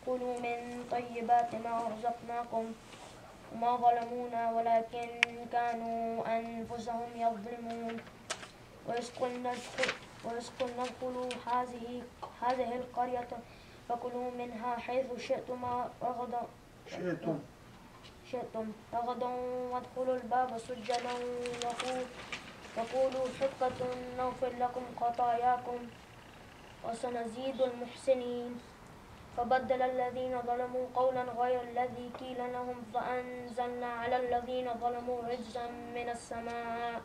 كلوا من طيبات ما رزقناكم وما ظلمونا ولكن كانوا أنفسهم يظلمون. وإذ قلنا ادخلوا هذه القرية فكلوا منها حيث شئتم رغدا وادخلوا الباب سجدا وقولوا حطة نغفر لكم خطاياكم وسنزيد المحسنين. فبدل الذين ظلموا قولا غير الذي قيل لهم فأنزلنا على الذين ظلموا رجزا من السماء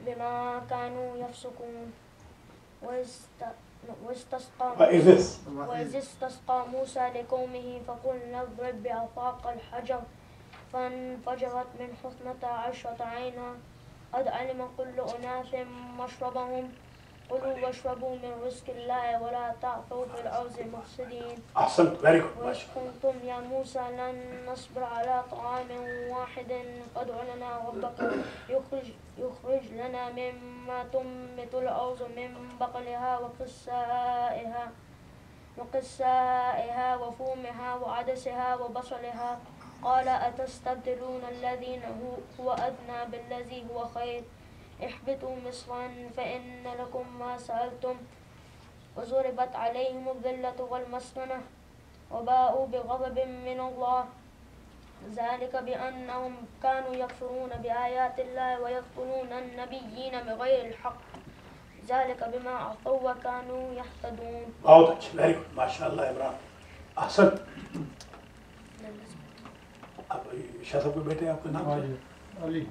بما كانوا يفسقون. وإذ استسقى موسى لقومه فقلنا اضرب بعصاك الحجر فانفجرت من 12 عينا قد علم كل أناس مشربهم كلوا واشربوا من رزق الله ولا تعثوا في الأرض مفسدين. أحسنت. very good. وإذ قلتم يا موسى لن نصبر على طعام واحد فادع لنا ربك يخرج لنا مما تنبت الأرض من بقلها وقثائها وفومها وعدسها وبصلها قال أتستبدلون الذين هو أدنى بالذي هو خير احبطوا مصرا فإن لكم ما سألتم وضربت عليهم الذلة والمسكنة وباءوا بغضب من الله ذلك بأنهم كانوا يكفرون بآيات الله ويقتلون النبيين بغير الحق ذلك بما عصوا وكانوا يحتدون. بہت اچھا. Very good. ماشاء اللہ عمران. احسن. اب شاہ صاحب کے بیٹے آپ کا نام علی.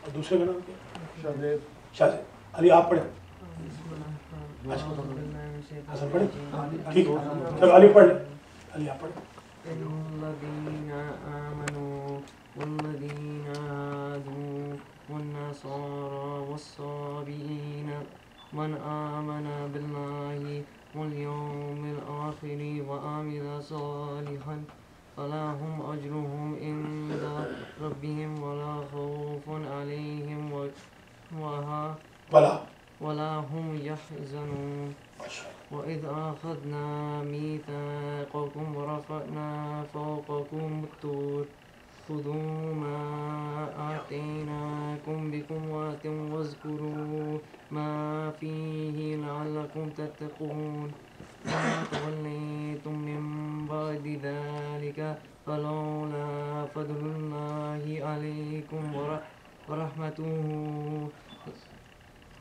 اور دوسرے کا نام کیا؟ شاہ. علی آپ پڑھیں. حسن پڑھیں. ٹھیک ہے. چلو علی پڑھ لیں. علی آپ پڑھیں. الذين آمنوا والذين هادوا والنصارى والصابئين من آمن بالله واليوم الآخر وعمل صالحا فلهم أجرهم عند ربهم ولا خوف عليهم ولا هم يحزنون. وإذ أخذنا ميثاقكم ورفعنا فوقكم الطور خذوا ما آتيناكم بقوة واذكروا ما فيه لعلكم تتقون. وما توليتم من بعد ذلك فلولا فضل الله عليكم ورحمته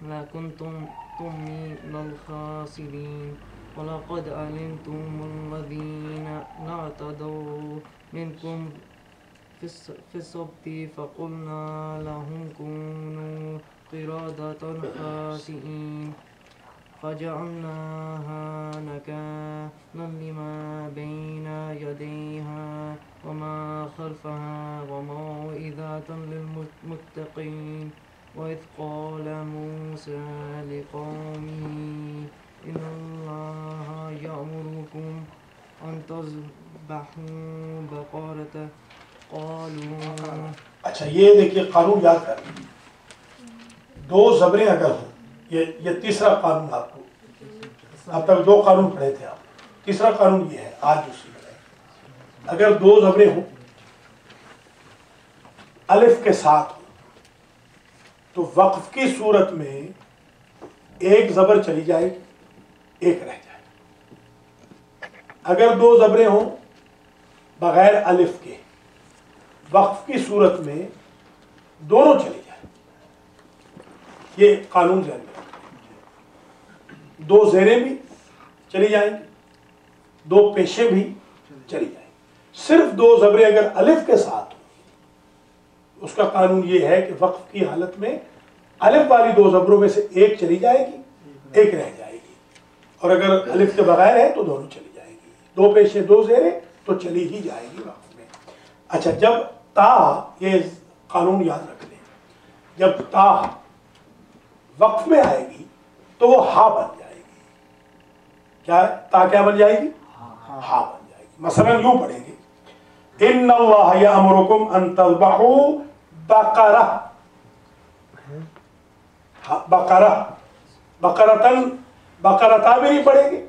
لكنتم من الخاسرين. ولقد علمتم الذين اعتدوا منكم في السبت فقلنا لهم كونوا قردة خاسئين فجعلناها نكالا لما بين يديها وما خلفها وموعظة للمتقين. وإذ قال موسى لقومه إن الله يأمركم أن تذبحوا بقرة قالوا اچھا یہ دیکھیے قانون یاد کر، دو زبریں اگر ہوں، یہ تیسرا قانون آپ کو، اب تک دو قانون پڑھے تھے آپ، تیسرا قانون یہ ہے آج جو سیکھ رہے ہیں، اگر دو زبریں ہوں الف کے ساتھ ہوں تو وقف کی صورت میں ایک زبر چلی جائے گی، ایک رہ جائے گی۔ اگر دو زبریں ہوں بغیر الف کے وقف کی صورت میں دونوں چلی جائیں، یہ قانون ذہن میں رکھیں۔ دو زیریں بھی چلی جائیں گی، دو پیشیں بھی چلی جائیں گی، صرف دو زبریں اگر الف کے ساتھ ہوں اس کا قانون یہ ہے کہ وقف کی حالت میں الف والی دو زبروں میں سے ایک چلی جائے گی، ایک رہ جائے گی، اور اگر الف کے بغیر ہے تو دونوں چلی جائے گی، دو پیشیں دو زیریں تو چلی ہی جائے گی وقف میں۔ اچھا جب تا، یہ قانون یاد رکھ لیں، جب تا وقف میں آئے گی تو وہ ہا بن جائے گی، کیا تا کیا بن جائے گی؟ ہا بن جائے گی۔ مثلا یوں پڑھیں گے ان اللہ یامرکم ان تذبحوا بقرہ، بقرہ، بقرتن، بقرتا بھی نہیں پڑھیں گے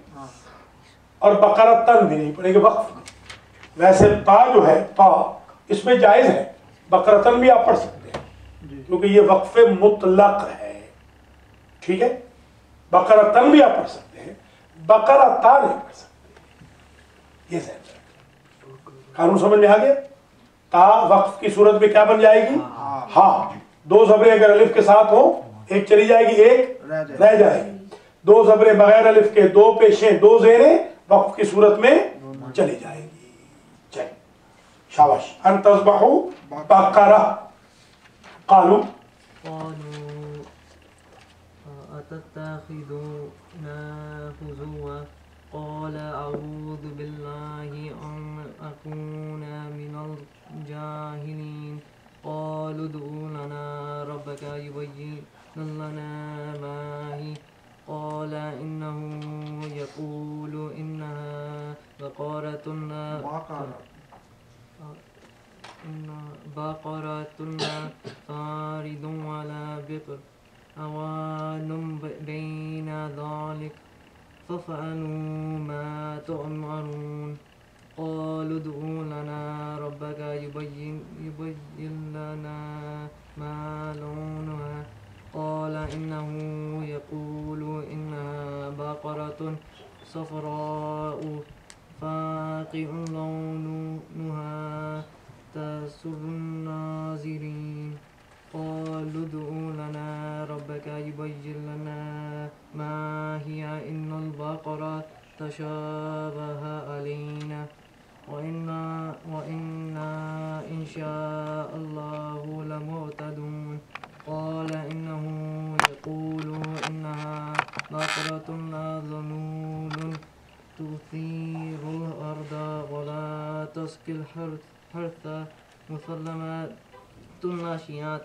اور بقرتن بھی نہیں پڑھیں گے وقف میں۔ ویسے تا جو ہے تا اس میں جائز ہے، بقرتن بھی آپ پڑھ سکتے ہیں کیونکہ یہ وقف مطلق ہے، ٹھیک ہے، بقرتن بھی آپ پڑھ سکتے ہیں، بقرتا نہیں پڑھ سکتے، یہ ذہن رکھیں۔ قانون سمجھ میں آ گیا؟ تا وقف کی صورت میں کیا بن جائے گی؟ ہاں، دو زبریں اگر الف کے ساتھ ہوں ایک چلی جائے گی، ایک رہ جائے گی، دو زبریں بغیر الف کے، دو پیشیں دو زیریں وقف کی صورت میں چلی جائے گی۔ چل شاباش، ان تذبحوا بقرہ قالوا أتتخذوننا هزوا قال أعوذ بالله أن أكون من الجاهلين قالوا ادع لنا ربك يبين لنا ما هي قال إنه يقول إنها بقرة لا فارض ولا بكر أوان بين ذلك فافعلوا ما تؤمرون قالوا ادع لنا ربك يبين لنا ما لونها قال إنه يقول إنها بقرة صفراء فاقع لونها تسر الناظرين قالوا ادع لنا ربك يبين لنا ما هي إن البقرة تشابه علينا وإنا إن شاء الله لمهتدون قال إنه يقول إنها بقرة لا ذلول تثير الأرض ولا تسقي الحرث مسلمة لا شياط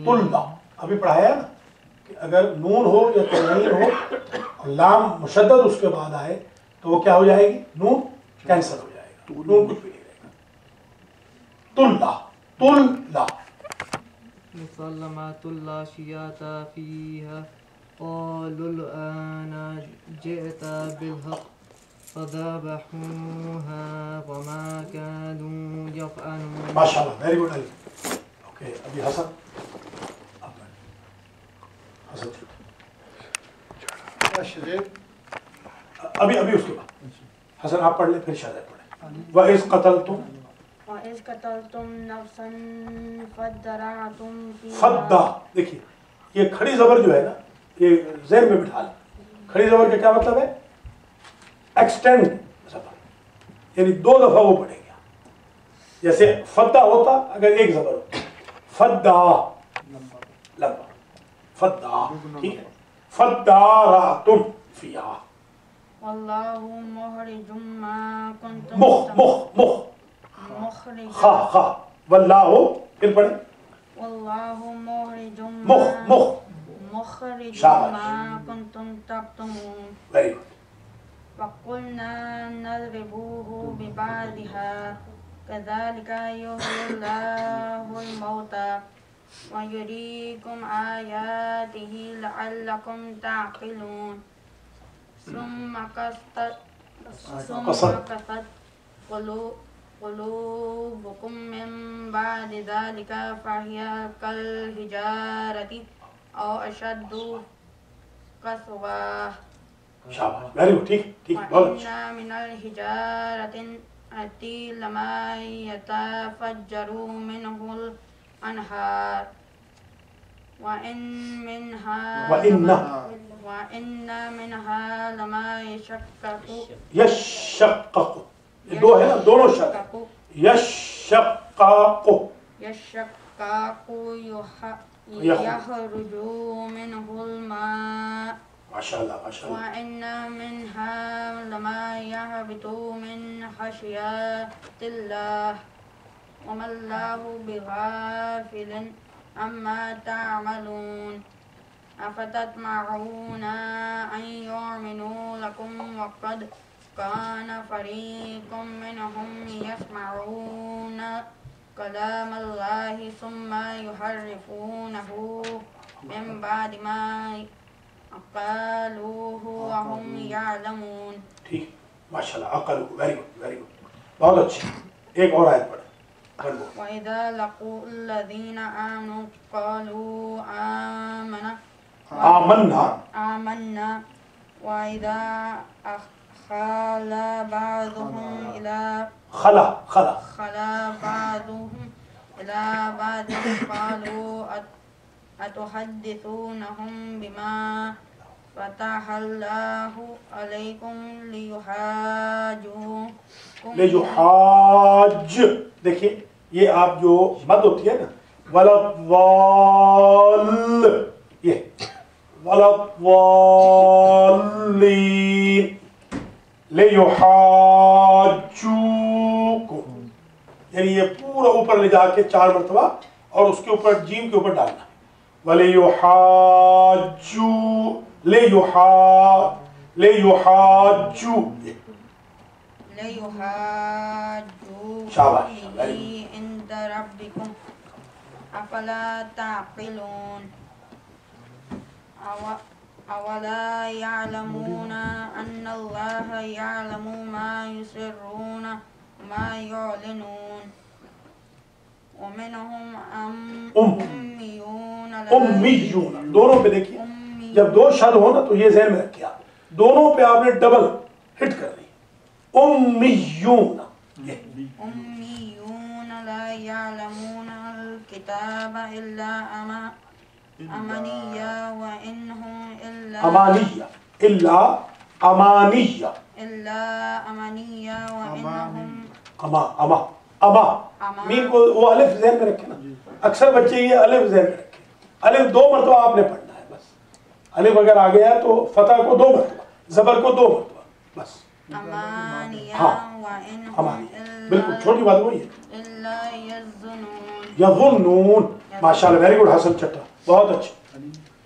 طلّا ابھی پڑھایا نا کہ اگر نون ہو یا تنوین ہو اور لام مشدد اس کے بعد آئے تو وہ کیا ہو جائے گی؟ نون کینسل ہو جائے گا، نون کچھ بھی نہیں رہے گا۔ طلّا، طلّا مسلمات لا شياط فيها قالوا الآن جئت بالحق فذبحوها وما كانوا يفعلون۔ ماشاء اللہ، ویری گڈ علی۔ اوکے، ابھی حسن، ابھی اس کے بعد حسن آپ پڑھ لیں پھر شاید پڑھیں۔ وَإِذْ قَتَلْتُمْ، وَإِذْ قَتَلْتُمْ نَفْسًا فَادَّرَأْتُمْ فِيهَا۔ فَدَّا، دیکھیے یہ کھڑی زبر جو ہے نا، یہ ذہن میں بٹھا لیں، کھڑی زبر کا کیا مطلب ہے؟ ایکسٹینڈ زبر، یعنی دو دفعہ وہ پڑھے گا، جیسے فدا ہوتا اگر ایک زبر ہوتا، فدا لمبا، فدا، ٹھیک ہے، فَادَّرَأْتُمْ فِيهَا۔ واللہ مخرج ما کنتم مخرج خا واللہ، پھر پڑھیں، واللہ مخرج مخ وأخرجوا ما كنتم تكتمون Very good. وقلنا نضربوه ببعضها كذلك يحيي الله الموتى ويريكم آياته لعلكم تعقلون ثم قست قلوبكم من بعد ذلك فهي كالحجارة أو أشد قسوة شاباش ویری گڈ ٹھیک ٹھیک بہت اچھا وَإِنَّ مِنَ الْحِجَارَةِ التي لما يتفجر منه الأنهار وإن منها لما يشقق یہ دو ہے نا دونوں شق یشقق يخرج منه الماء ماشاءاللہ ماشاءاللہ وَإِنَّ مِنْهَا لَمَا يَهْبِطُ مِنْ خَشْيَةِ اللَّهِ وَمَا اللَّهُ بِغَافِلٍ عَمَّا تَعْمَلُونَ أَفَتَطْمَعُونَ أَنْ يُؤْمِنُوا لَكُمْ وَقَدْ كَانَ فَرِيقٌ مِّنْهُمْ يَسْمَعُونَ كَلَامَ اللَّهِ ثُمَّ يُحَرِّفُونَهُ مِنْ بَعْدِ مَا عقلوه وهم يعلمون. ٹھیک ماشاءاللہ عقلوه ویری گڈ ویری گڈ بہت اچھی. ایک اور آیت پڑھیں. وَإِذَا لَقُوا الَّذِينَ آمَنُوا قَالُوا آمَنَّا وَإِذَا خَلَا بَعْضُهُمْ إِلَى بَعْضٍ قَالُوا أتحدثونهم بما فتح الله عليكم لیحاج دیکھیں یہ آپ جو مد ہوتی ہے نا ولضال یہ ولضالین لیحاجوکم یعنی یہ پورا اوپر لے جا کے 4 مرتبہ اور اس کے اوپر جیم کے اوپر ڈالنا وَلِيُحَاجُّ عند ربكم أفلا تعقلون أولا يعلمون أن الله يعلم ما يسرون وما يعلنون ومنهم امیون دونوں پہ دیکھیے جب دو شد ہو نا تو یہ ذہن میں رکھیے آپ دونوں پہ آپ نے ڈبل ہٹ کر دی امیون لا يعلمون الكتاب إلا أمانيا وإنهم إلا أمانيا وإنهم اما میم کو وہ الف ذہن میں رکھے نا اکثر بچے یہ الف ذہن میں رکھے الف 2 مرتبہ آپ نے پڑھنا ہے بس الف اگر آ گیا تو فتح کو 2 مرتبہ زبر کو 2 مرتبہ بس ہاں بالکل چھوٹی بات وہی ہے یظنون ماشاءاللہ ویری گڈ حسن چٹا بہت اچھا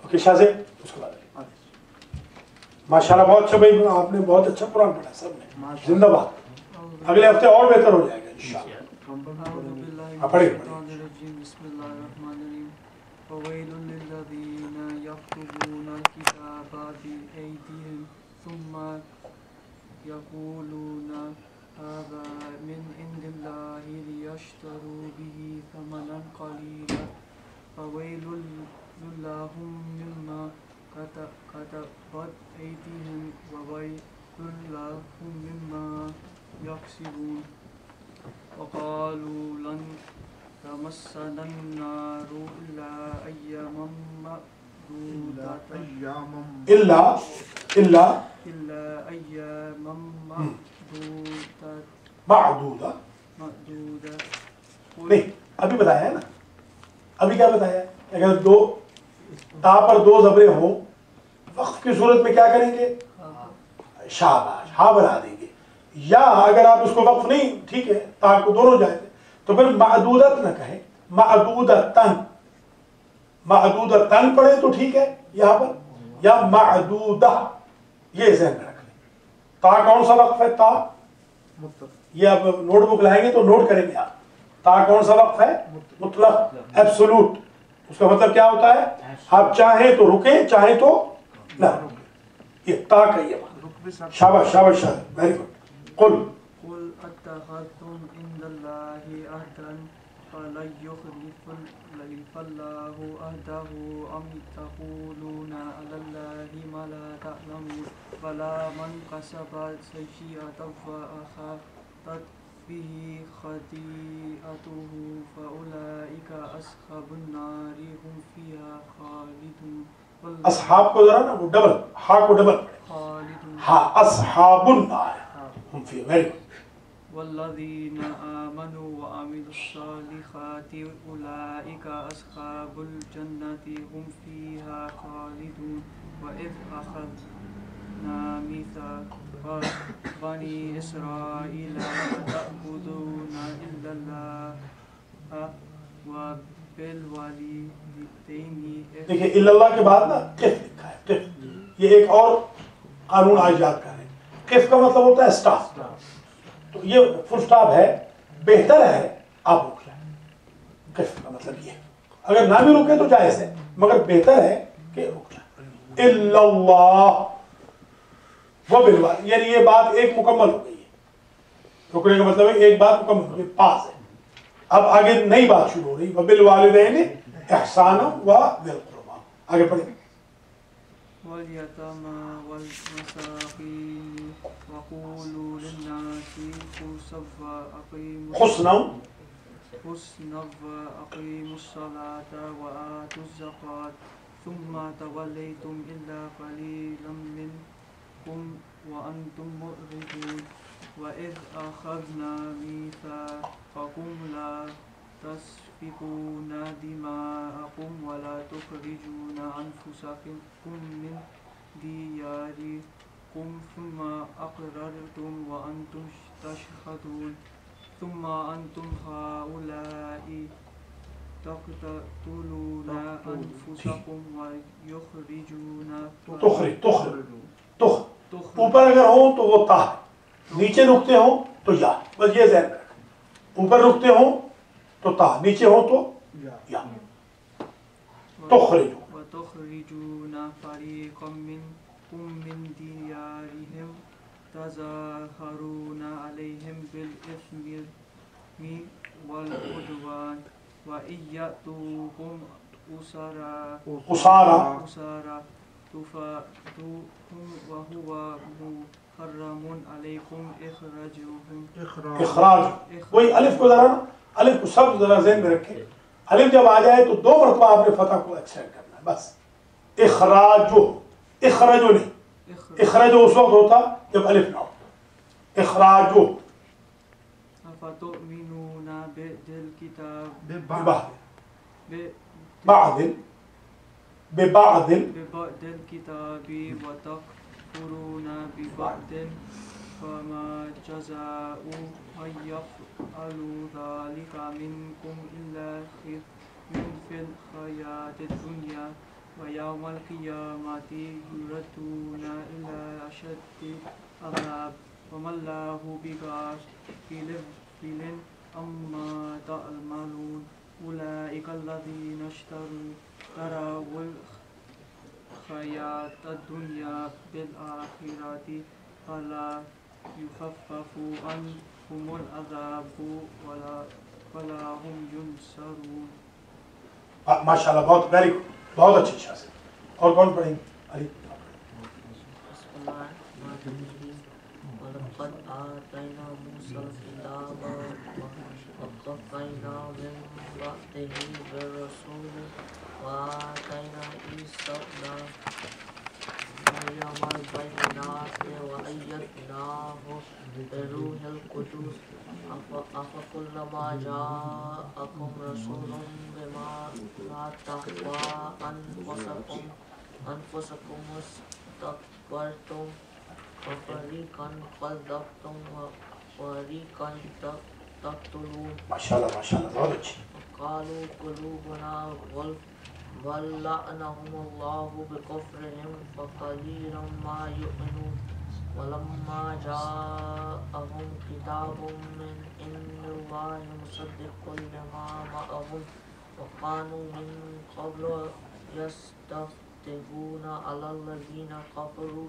اوکے شاہ سے اس کے بعد ماشاءاللہ بہت اچھا بھائی آپ نے بہت اچھا قرآن پڑھا سب نے زندہ باد اگلے ہفتے اور بہتر ہو جائے گا انشاءاللہ بسم اللہ الرحمن الرحیم فویل للذین یکتبون الکتاب بأیدیہم ثم یقولون هذا من عند اللہ لیشتروا به ثمنا قلیلا فویل لهم مما كتبت أيديهم وويل لهم مما يكسبون وقالوا لن تمسنا النار إلا أياما معدودة إلا أياما معدودة نہیں ابھی بتایا ہے نا ابھی کیا بتایا ہے اگر دو تا پر 2 زبریں ہوں وقف کی صورت میں کیا کریں گے شاباش ہاں بنا دیں گے یا اگر آپ اس کو وقف نہیں ٹھیک ہے تا کو دونوں جائیں تو پھر معدودت نہ کہیں معدودتن معدودتن پڑھے تو ٹھیک ہے یہاں پر، یا معدودہ، یہ ذہن میں رکھ لیں. تا کون سا وقف ہے؟ تا یہ اب نوٹ بک لائیں گے تو نوٹ کریں گے آپ. تا کون سا وقف ہے؟ مطلق، ایبسولوٹ. اس کا مطلب کیا ہوتا ہے؟ آپ چاہیں تو رکیں، چاہیں تو نہ رکیں. یہ تا کا یہ معنی. شاباش شاباش شاباش، ویری گڈ. قل قل اتخذتم عند الله عهدا فلن يخلف الله عهده أم تقولون على الله ما لا تعلمون بلى من كسب سيئة فأحاطت به خطيئته فأولئك أصحاب النار هم فيها خالدون. اصحاب کو ذرا نا وہ ڈبل، ہا کو ڈبل خالدون. ہا اصحاب النار ہم فی. Very good. والذين آمنوا وعملوا الصالحات أولئك أصحاب الجنة هم فيها خالدون. وإذ أخذنا ميثاق بني إسرائيل لا تعبدون إلا الله وبالوالدين. دیکھیں الا اللہ کے بعد نا قف لکھا ہے. قف یہ ایک اور قانون آج یاد کر رہے ہیں. قف کا مطلب ہوتا ہے سٹاپ. تو یہ فل سٹاپ ہے، بہتر ہے آپ رک جائیں. قف کا مطلب یہ ہے، اگر نہ بھی رکے تو جائز ہے، مگر بہتر ہے کہ رک جائیں. الا اللہ وبالوالدین، یعنی یہ بات ایک مکمل ہو گئی ہے. رکنے کا مطلب ہے ایک بات مکمل ہو گئی، پاس ہے. اب آگے نئی بات شروع ہو رہی. وبالوالدین احسانا وذی القربی. آگے پڑھیں. واليتامى والمساكين وقولوا للناس حسنا وأقيموا الصلاة وآتوا الزكاة ثم توليتم إلا قليلا منكم وأنتم معرضون. وإذ أخذنا ميثاقكم لا تسفكون دماءكم ولا تخرجون أنفسكم من دياركم ثم أقررتم وأنتم تشهدون. ثم أنتم هؤلاء تقتلون أنفسكم ويخرجون اوپر اگر ہوں تو وہ تا ہے، نیچے رکتے ہوں تو یا. بس یہ ذہن رکھ. اوپر رکتے ہوں تو تا، نیچے ہوں تو یا. وتخرجون فريقا منكم من ديارهم تظاهرون عليهم بالإثم والعدوان وإن يأتوكم أسارى تفادوهم وهو محرم عليكم اخراج. وہی الف کو ذرا، الف کو سب ذرا ذہن میں رکھیں. الف جب آ جائے تو دو مرتبہ آپ نے فتح کو ایکسٹینڈ کرنا ہے بس. اخراجو، اخراجو نہیں. اخراجو اس وقت ہوتا جب الف نہ ہوتا. اخراجو. فتؤمنون بالكتاب ببعض الكتاب وتكفرون ببعض فما جزاء من يفعل ذلك منكم إلا خزي في الحياة الدنيا ويوم القيامة يردون إلى أشد العذاب وما الله بغافل عما تعملون. أولئك الذين اشتروا الحياة الدنيا بالآخرة فلا يخفف عنهم العذاب ولا هم ينصرون. ماشاء اللہ، بہت ویری گڈ، بہت اچھی شاہ سے. اور کون پڑھیں گے؟ علی. وَلَقَدْ آتَيْنَا مُوسَى الْكِتَابَ وَقَفَّيْنَا مِن بَعْدِهِ بِالرُّسُلِ وَآتَيْنَا عِيسَى ابْنَ مَرْيَمَ الْبَيِّنَاتِ وَأَيَّدْنَاهُ بِرُوحِ الْقُدُسِ أَفَكُلَّمَا جَاءَكُمْ رَسُولٌ بِمَا لَا تَهْوَىٰ أَنفُسُكُمُ اسْتَكْبَرْتُمْ فَفَرِيقًا كَذَّبْتُمْ وَفَرِيقًا تَقْتُلُونَ. ماشاءاللہ ماشاءاللہ، بہت اچھی. قَالُوا قُلُوبُنَا غُلْفٌ بل لعنهم الله بكفرهم فقليلا ما يؤمنون ولما جاءهم كتاب من عند الله مصدق لما معهم وكانوا من قبل يستفتحون على الذين كفروا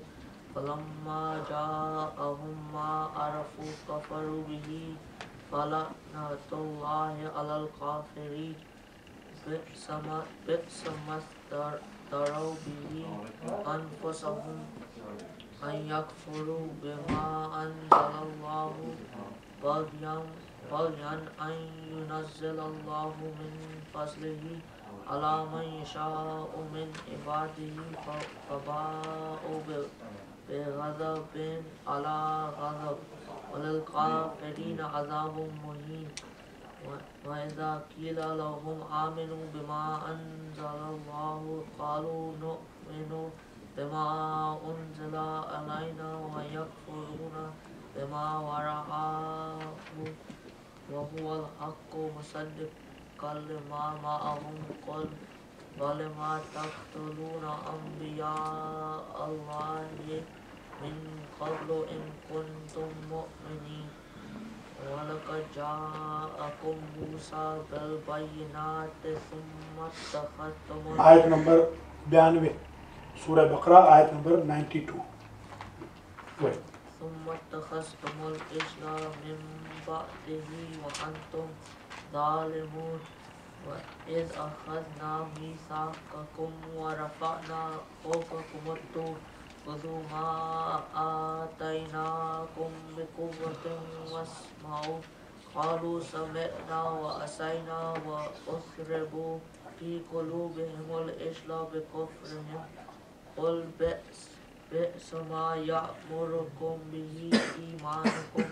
فلما جاءهم ما عرفوا كفروا به فلعنة الله على الكافرين بئس ما اشتروا به أنفسهم أن يكفروا بما أنزل الله بغيا أن ينزل الله من فضله على من يشاء من عباده فباءوا بغضب على غضب وللكافرين عذاب مهين وإذا قيل لهم آمنوا بما أنزل الله قالوا نؤمن بما أنزل علينا ويكفرون بما وراءه وهو الحق مصدقا لما معهم قل ولما تقتلون أنبياء الله من قبل إن كنتم مؤمنين وَلَقَدْ جَاءَكُمْ مُوسَى بِالْبَيِّنَاتِ ثُمَّ اتَّخَذْتُمُ آیت نمبر 92 سورہ بقرہ آیت نمبر 92 ثُمَّ اتَّخَذْتُمُ الْعِجْلَ مِنْ بَعْدِهِ وَأَنْتُمْ ظَالِمُونَ وَإِذْ أَخَذْنَا مِيثَاقَكُمْ وَرَفَعْنَا فَوْقَكُمُ الطُّورَ خذوا ما آتيناكم بقوة واسمعوا قالوا سمعنا وعصينا وأشربوا في قلوبهم العجل بكفرهم قل بئس ما يأمركم به إيمانكم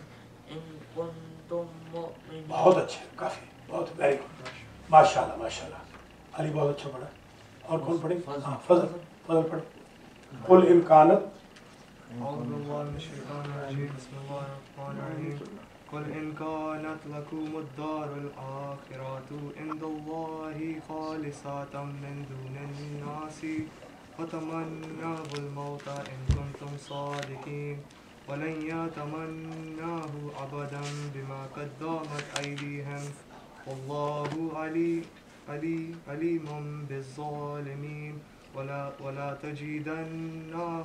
إن كنتم مؤمنين. بہت اچھا کافی بہت ویری گڈ ماشاءاللہ ماشاءاللہ علی بہت اچھا پڑھا اور کون پڑھے ہاں فضل پڑھ قل إن كانت أعوذ بالله من الشيطان الرجيم بسم الله الرحمن الرحيم قل إن كانت لكم الدار الآخرة عند الله خالصة من دون الناس فتمنوا الموت إن كنتم صادقين ولن يتمناه أبدا بما قدمت أيديهم والله عليم بالظالمين ولا تجدنهم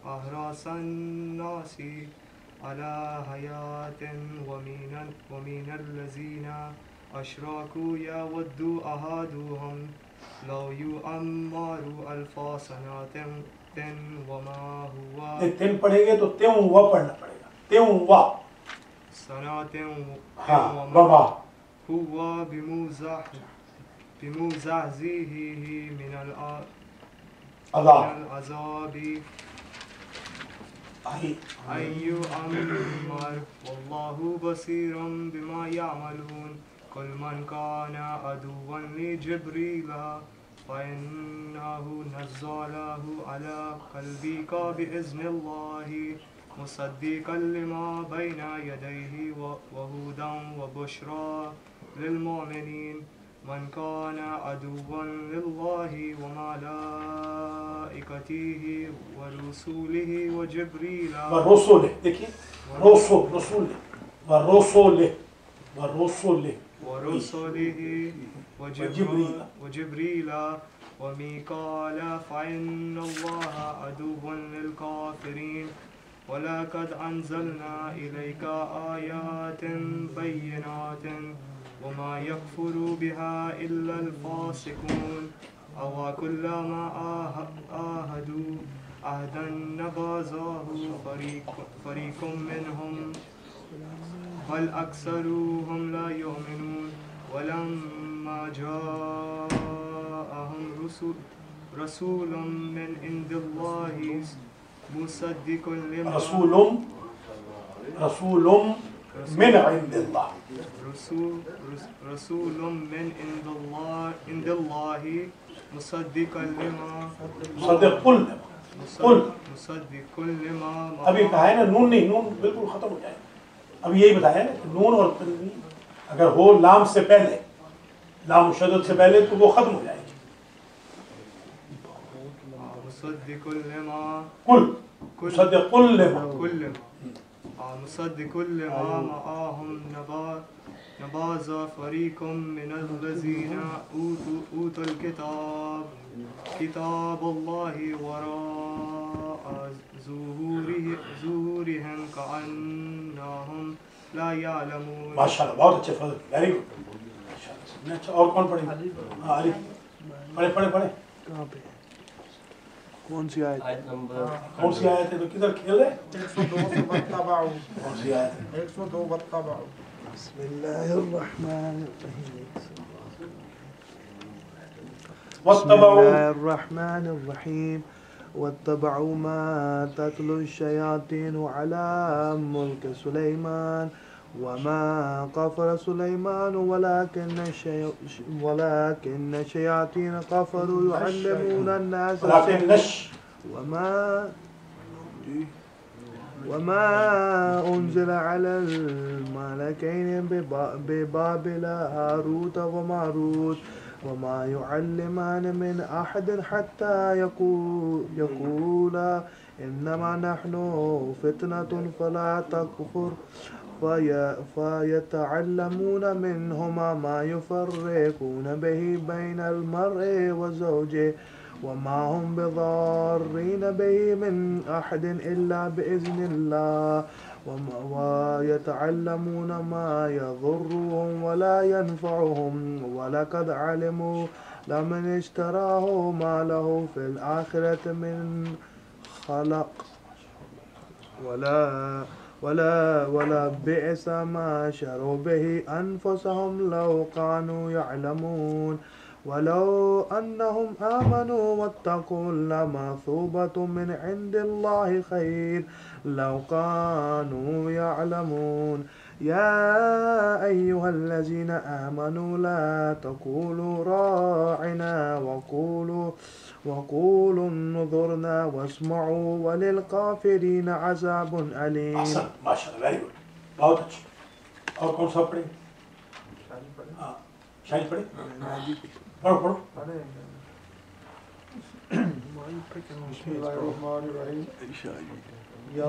أحرص الناس على حياة ومن الذين أشركوا يود أحدهم لو يعمر ألف سنة وما هو تن پڑھیں گے تو تم وا پڑھنا پڑے گا تم وا سنة وما هو بمزحزحه من العذاب أن يعمر والله بصير بما يعملون قل من كان عدوا لجبريل فإنه نزله على قلبك بإذن الله مصدقا لما بين يديه وهدى وبشرى للمؤمنين من كان عدوا لله وملائكته ورسوله وجبريل ورسوله دیکھیے رسول ورسوله وجبريل وميكال فإن الله عدو للكافرين ولقد أنزلنا إليك آيات بينات وما يكفر بها إلا الفاسقون أو كلما عاهدوا عهدا نبذه فريق منهم بل أكثرهم لا يؤمنون ولما جاءهم رسول من عند الله مصدق لما رسول من عند الله رسول من عند الله مصدق لما ابھی کہا ہے نا نون نہیں نون بالکل ختم ہو جائے اب یہی بتایا نا کہ نون اور تنوین اگر ہو لام سے پہلے لام شدت سے پہلے تو وہ ختم ہو جائے گی. مصدق لما کل مصدق لما مصدق لما معهم نباز فريق من الذين أوتوا الكتاب كتاب الله وراء ظهورهم كأنهم لا يعلمون. ماشاءاللہ بہت اچھے فضل ویری گڈ. اچھا اور کون پڑھے؟ ہاں علی پڑھے. کہاں پہ کون سی آیت؟ آیت نمبر کون سی آیت ہے؟ تو کدھر کھیل رہے؟ 102 واتبعوا. کون سی آیت ہے؟ 102 واتبعوا. بسم اللہ الرحمن الرحیم. بسم اللہ الرحمن الرحیم. واتبعوا ما تتلو الشياطين على ملك سليمان وما كفر سليمان ولكن الشياطين كفروا يعلمون الناس وما أنزل على الملكين ببابل هاروت وماروت وما يعلمان من أحد حتى يقولا إنما نحن فتنة فلا تكفر فيتعلمون منهما ما يفرقون به بين المرء وزوجه وما هم بضارين به من أحد إلا بإذن الله ويتعلمون ما يضرهم ولا ينفعهم ولقد علموا لمن اشتراه ما له في الآخرة من خلق ولا بئس ما شروا به أنفسهم لو كانوا يعلمون ولو أنهم آمنوا واتقوا لمثوبة من عند الله خير لو كانوا يعلمون يا أيها الذين آمنوا لا تقولوا راعنا وقولوا انظرنا واسمعوا وللكافرين عذاب أليم. احسن ماشاءاللہ ویری گڈ بہت اچھا. اور کون سا پڑھیں؟ شاہد پڑھیں. پڑھو. بسم اللہ الرحمن الرحیم. یا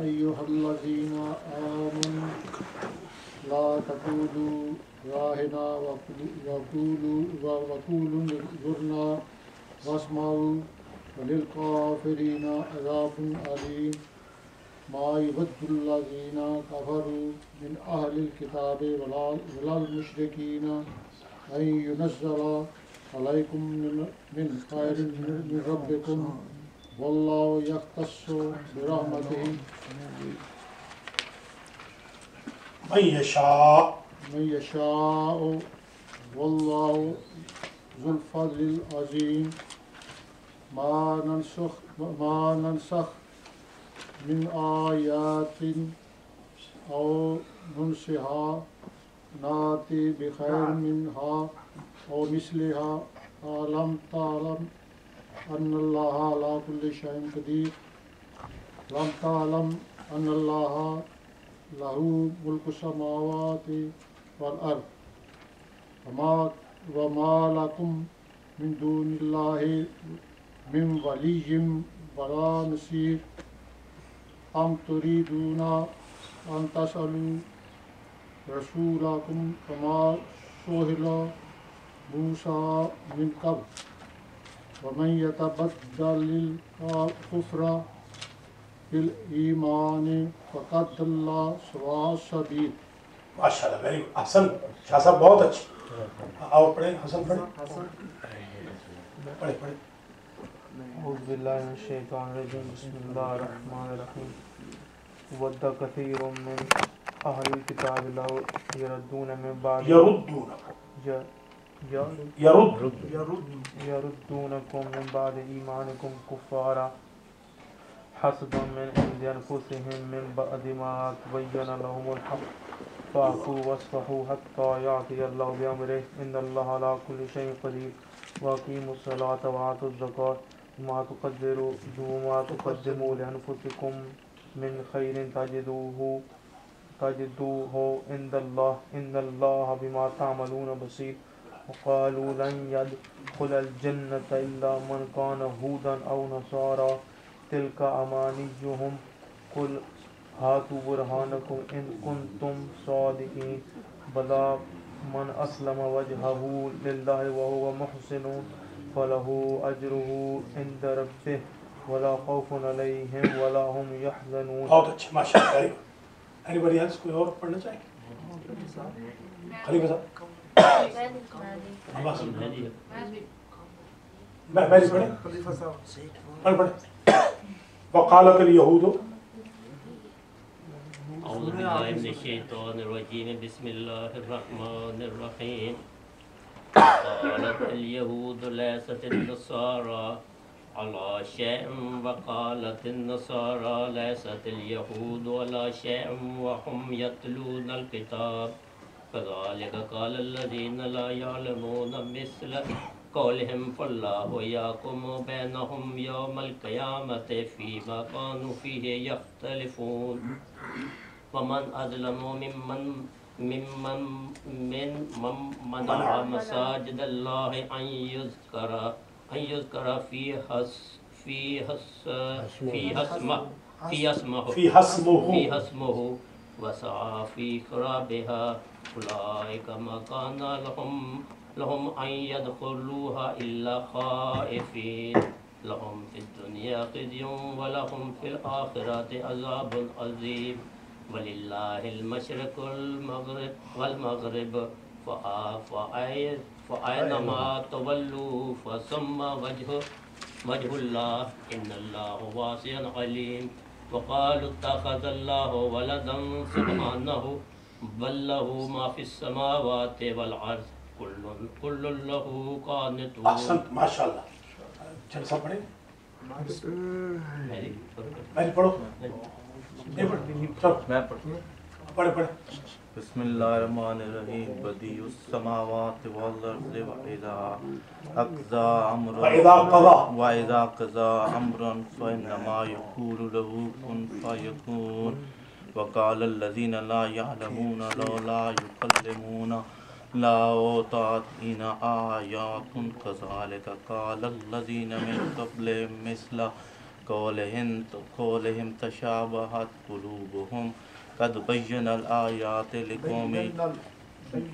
ایھا الذین آمنوا لا تقولوا راعنا وقولوا انظرنا واسمعوا وللکافرین عذاب علیم. ما يود الذين كفروا من أهل الكتاب ولا المشركين أن ينزل عليكم من خير من ربكم والله يختص برحمته من يشاء والله ذو الفضل العظيم. ما ننسخ من آيات أو ننسها نأتي بخير منها أو مثلها. ألم تعلم أن الله على كل شيء قدير. لم تعلم أن الله له ملك السماوات والأرض وما لكم من دون الله من ولي ولا نصير. أم تريدون أن تسألوا رسولكم كما سئل موسى من قبل ومن يتبدل الكفر بالإيمان فقد ضل سواء السبيل. ماشاءاللہ ویری گڈ. حسن شاہ صاحب بہت اچھے. آؤ پڑھیں. حسن پڑھیں. اعوذ باللہ من الشیطان الرجیم. بسم اللہ الرحمن الرحیم. ود کثیر من اہل الکتاب لو یردون من بعد یردونکم من بعد ایمانکم کفارا حسدا من عند انفسهم من بعد ما تبین لهم الحق فاعفوا واصفحوا حتى یأتی اللہ بامرہ ان اللہ علی کل شیء قدیر. واقیموا الصلاۃ وآتوا الزکاۃ وما تقدموا لأنفسكم من خير تجدوه تجدوه عند الله إن الله بما تعملون بصير وقالوا لن يدخل الجنة إلا من كان هودا أو نصارى تلك أمانيهم قل هاتوا برهانكم إن كنتم صادقين بلى من أسلم وجهه لله وهو محسن فله أجره عند ربه ولا خوف علیہم ولا هم يحزنون. بہت اچھا ماشاء اللہ. Anybody else کوئی اور پڑھنا چاہے؟ خلیفہ صاحب میں پڑھیں خلیفہ صاحب پڑھیں. وقالت اليهود اعوذ باللہ من الشیطان الرجیم بسم اللہ الرحمن الرحیم قالت اليهود ليست النصارى على شيء وقالت النصارى ليست اليهود على شيء وهم يتلون الكتاب كذلك قال الذين لا يعلمون مثل قولهم فالله يحكم بينهم يوم القيامة فيما كانوا فيه يختلفون ومن أظلم ممن منع مساجد الله أن يذكر فيها اسمه وسعى في خرابها أولئك ما كان لهم أن يدخلوها إلا خائفين لهم في الدنيا خزي ولهم في الآخرة عذاب عظيم ولله المشرق والمغرب فأينما تولوا فثم وجه الله إن الله واسع عليم وقالوا اتخذ الله ولدا سبحانه بل له ما في السماوات والأرض كل له قانتون. احسنت ماشاء اللہ. چل سب پڑھیں. میں پڑھو. میں پڑھوں. بسم اللہ الرحمن الرحیم. بدیع السماوات والارض وإذا قضى أمرا فإنما يقول له كن فيكون. وقال الذين لا يعلمون لولا يكلمون لا تأتينا آيات كذلك قال الذين من قبلهم مثل قولهم تشابهت قلوبهم قد بين الآيات لقوم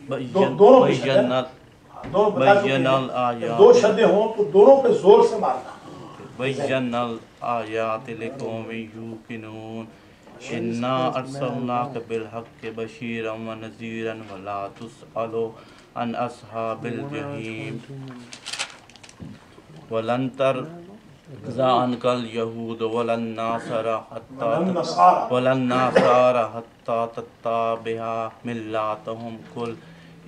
بين الآيات. دو شدیں ہوں تو دونوں پہ زور سے مارنا. بين الآيات لقوم يوقنون. إنا أرسلناك بالحق بشيرا ونذيرا ولا تسأل عن أصحاب الجحيم. ولن ترضى عنك اليهود ولا النصارى حتى تتبع ملتهم قل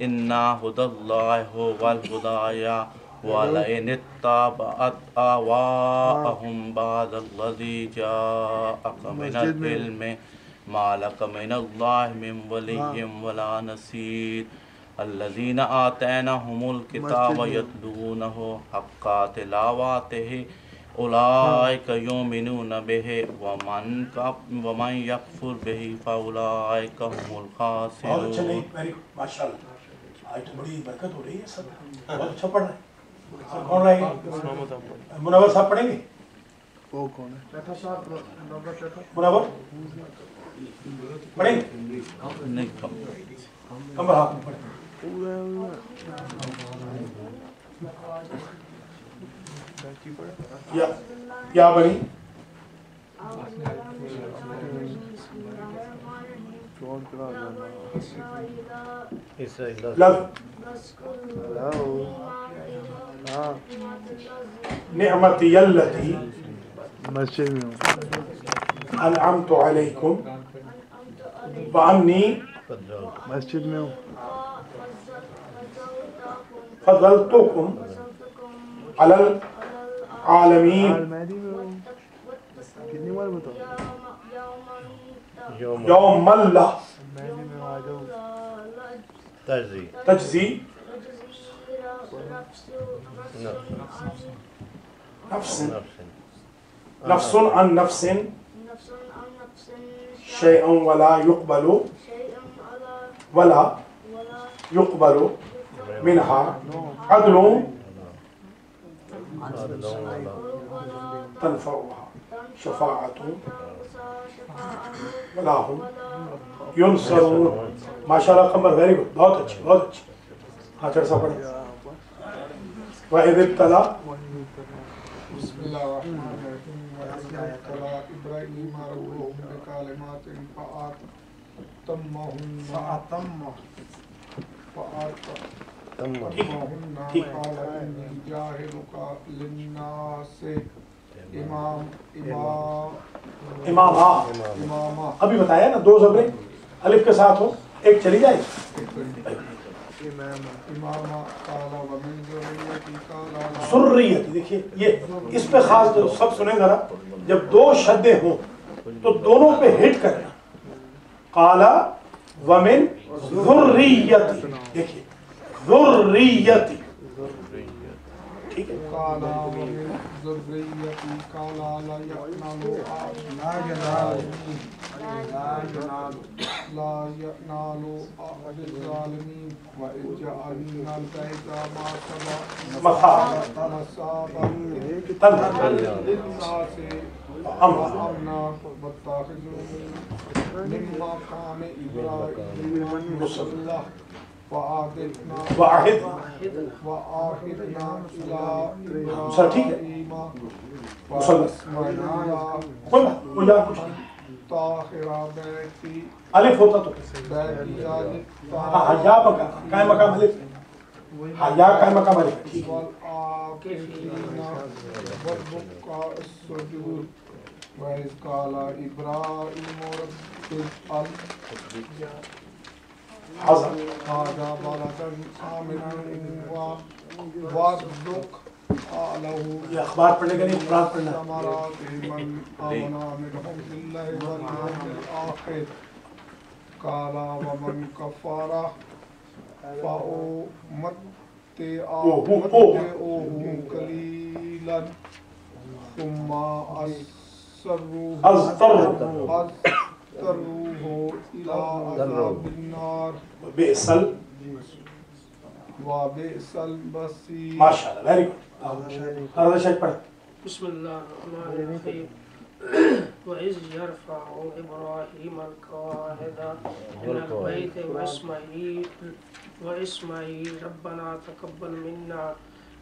إن هدى الله هو الهدى ولئن اتبعت أهواءهم بعد الذي جاءك من العلم ما لك من الله من ولي ولا نصير. الذين آتيناهم الكتاب يتلونه حق تلاوته أولئك يؤمنون به ومن يكفر به فأولئك هم الخاسرون. ماشاء اللہ. آج تو بڑی برکت ہو رہی ہے. سب بہت اچھا پڑھ رہے ہیں. کون رہے گا؟ منور صاحب پڑھیں گے. وہ کون ہے؟ منور پڑھیں گے. کم رہا پڑھیں. کیا بنی؟ نعمتی التی مسجد میں انعمت علیکم وانی مسجد میں ہوں فضلتکم علی العالمین. کتنی بار بتاؤ؟ یوم اللہ تجزی نفس عن نفس شيئا ولا يقبل ولا يقبل منها عدل تنفعها شفاعة ولا هم ينصرون. ماشاءاللہ قمر ویری گڈ، بہت اچھی بہت اچھی. ہاں چڑھ سا پڑھیں. وَإِذِ ابْتَلَى بسم اللہ الرحمن الرحیم. وَإِذِ ابْتَلَى إِبْرَاهِيمَ رَبُّهُ بِكَلِمَاتٍ فَأَتَمَّهُنَّ قَالَ إِنِّي جَاعِلُكَ لِلنَّاسِ اماما. ابھی بتایا نا، 2 زبریں الف کے ساتھ ہو، ایک چلی جائے. ذریت، دیکھیے یہ اس پہ خاص سب سنیں ذرا، جب 2 شدیں ہوں تو دونوں پہ ہٹ کرنا. قال ومن ذریتی، دیکھیے ذریتی، ٹھیک ہے. قال ومن ذریتی قال لا ينال عهد الظالمين وإذ جعلنا البيت مثابة للناس وأمنا واتخذوا من مقام إبراهيم مصلى وعهدنا إلى إبراهيم طاهرا بیتی. الف ہوتا تو ہاں یا مقام قائم مقام الف، ہاں یا قائم مقام الف. والآخرین والرکع السجود. وإذ قال إبراهيم رب اجعل هذا بلدا آمنا وارزق یہ اخبار پڑھنے کا نہیں، قرآن پڑھنا ہے. من آمنا منهم بالله واليوم الآخر قال ومن كفر فأمتعه قليلا ثم أضطروه إلى عذاب النار وبئس المصير. ماشاء اللہ، ویری گڈ. بسم اللہ الرحمن الرحیم. وَإِذْ يَرْفَعُ إِبْرَاهِيمَ الْقَوَاعِدَ مِنَ الْبَيْتِ وَإِسْمَاعِيلَ رَبَّنَا تَقَبَّلْ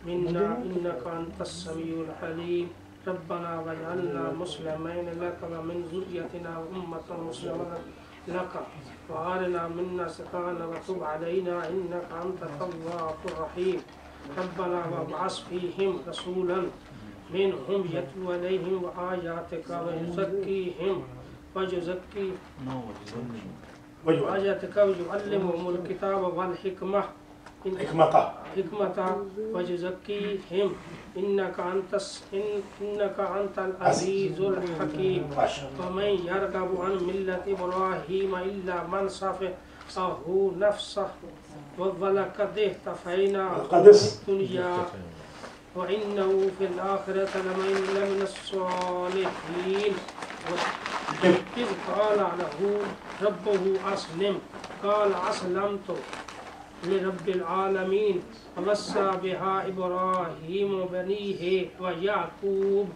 مِنَّا إِنَّكَ أَنْتَ السَّمِيعُ الْعَلِيمُ رَبَّنَا وَاجْعَلْنَا مُسْلِمَيْنِ لَكَ وَمِنْ ذُرِّيَّتِنَا أُمَّةً مُسْلِمَةً لَكَ وَأَرِنَا مِنَّا سِقَانَا وَتُبْ عَلَيْنَا إِنَّكَ أَنْتَ التَّوَّابُ الرَّحِيمُ ربنا وابعث فيهم رسولا منهم يتلو عليهم آياتك ويزكيهم ويعلمهم الكتاب والحكمة ويزكيهم إنك أنت العزيز الحكيم. ومن يرغب عن ملة إبراهيم إلا من سفه نفسه وَلَقَدِ اصْطَفَيْنَاهُ فِي الدُّنْيَا وَإِنَّهُ فِي الْآخِرَةِ لَمِنَ الصَّالِحِينَ. إِذْ قَالَ لَهُ رَبُّهُ أَسْلِمْ قَالَ أَسْلَمْتُ لِرَبِّ الْعَالَمِينَ. وَوَصَّى بِهَا إِبْرَاهِيمُ بَنِيهِ وَيَعْقُوبُ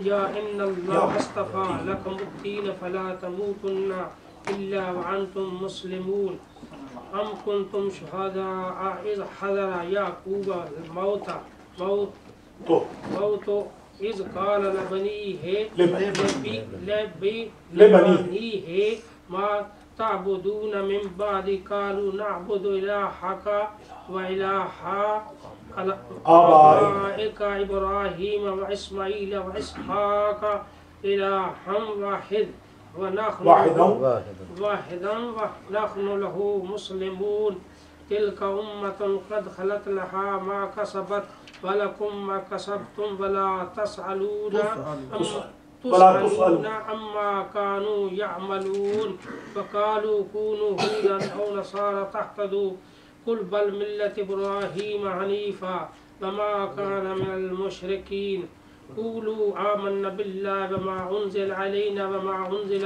يَا إِنَّ اللَّهَ اصْطَفَى لَكُمُ الدِّينَ فَلَا تَمُوتُنَّ إِلَّا وَأَنْتُمْ مُسْلِمُونَ. أَمْ كُنْتُمْ شُهَدَاءَ إِذْ حَضَرَ يَعْقُوبَ الْمَوْتُ إِذْ قَالَ لِبَنِيهِ مَا تَعْبُدُونَ مِنْ بَعْدِي قَالُوا نَعْبُدُ إِلَٰهَكَ وَإِلَٰهَ آبَائِكَ إِبْرَاهِيمَ وَإِسْمَاعِيلَ وَإِسْحَاقَ إِلَٰهًا واحدا ونحن له مسلمون. تلك أمة قد خلت لها ما كسبت ولكم ما كسبتم ولا تسألون عما كانوا يعملون. فقالوا كونوا هودا أو نصارى تهتدوا قل بل ملة إبراهيم حنيفا وما كان من المشركين. قولوا آمنا بالله وما أنزل علينا وما أنزل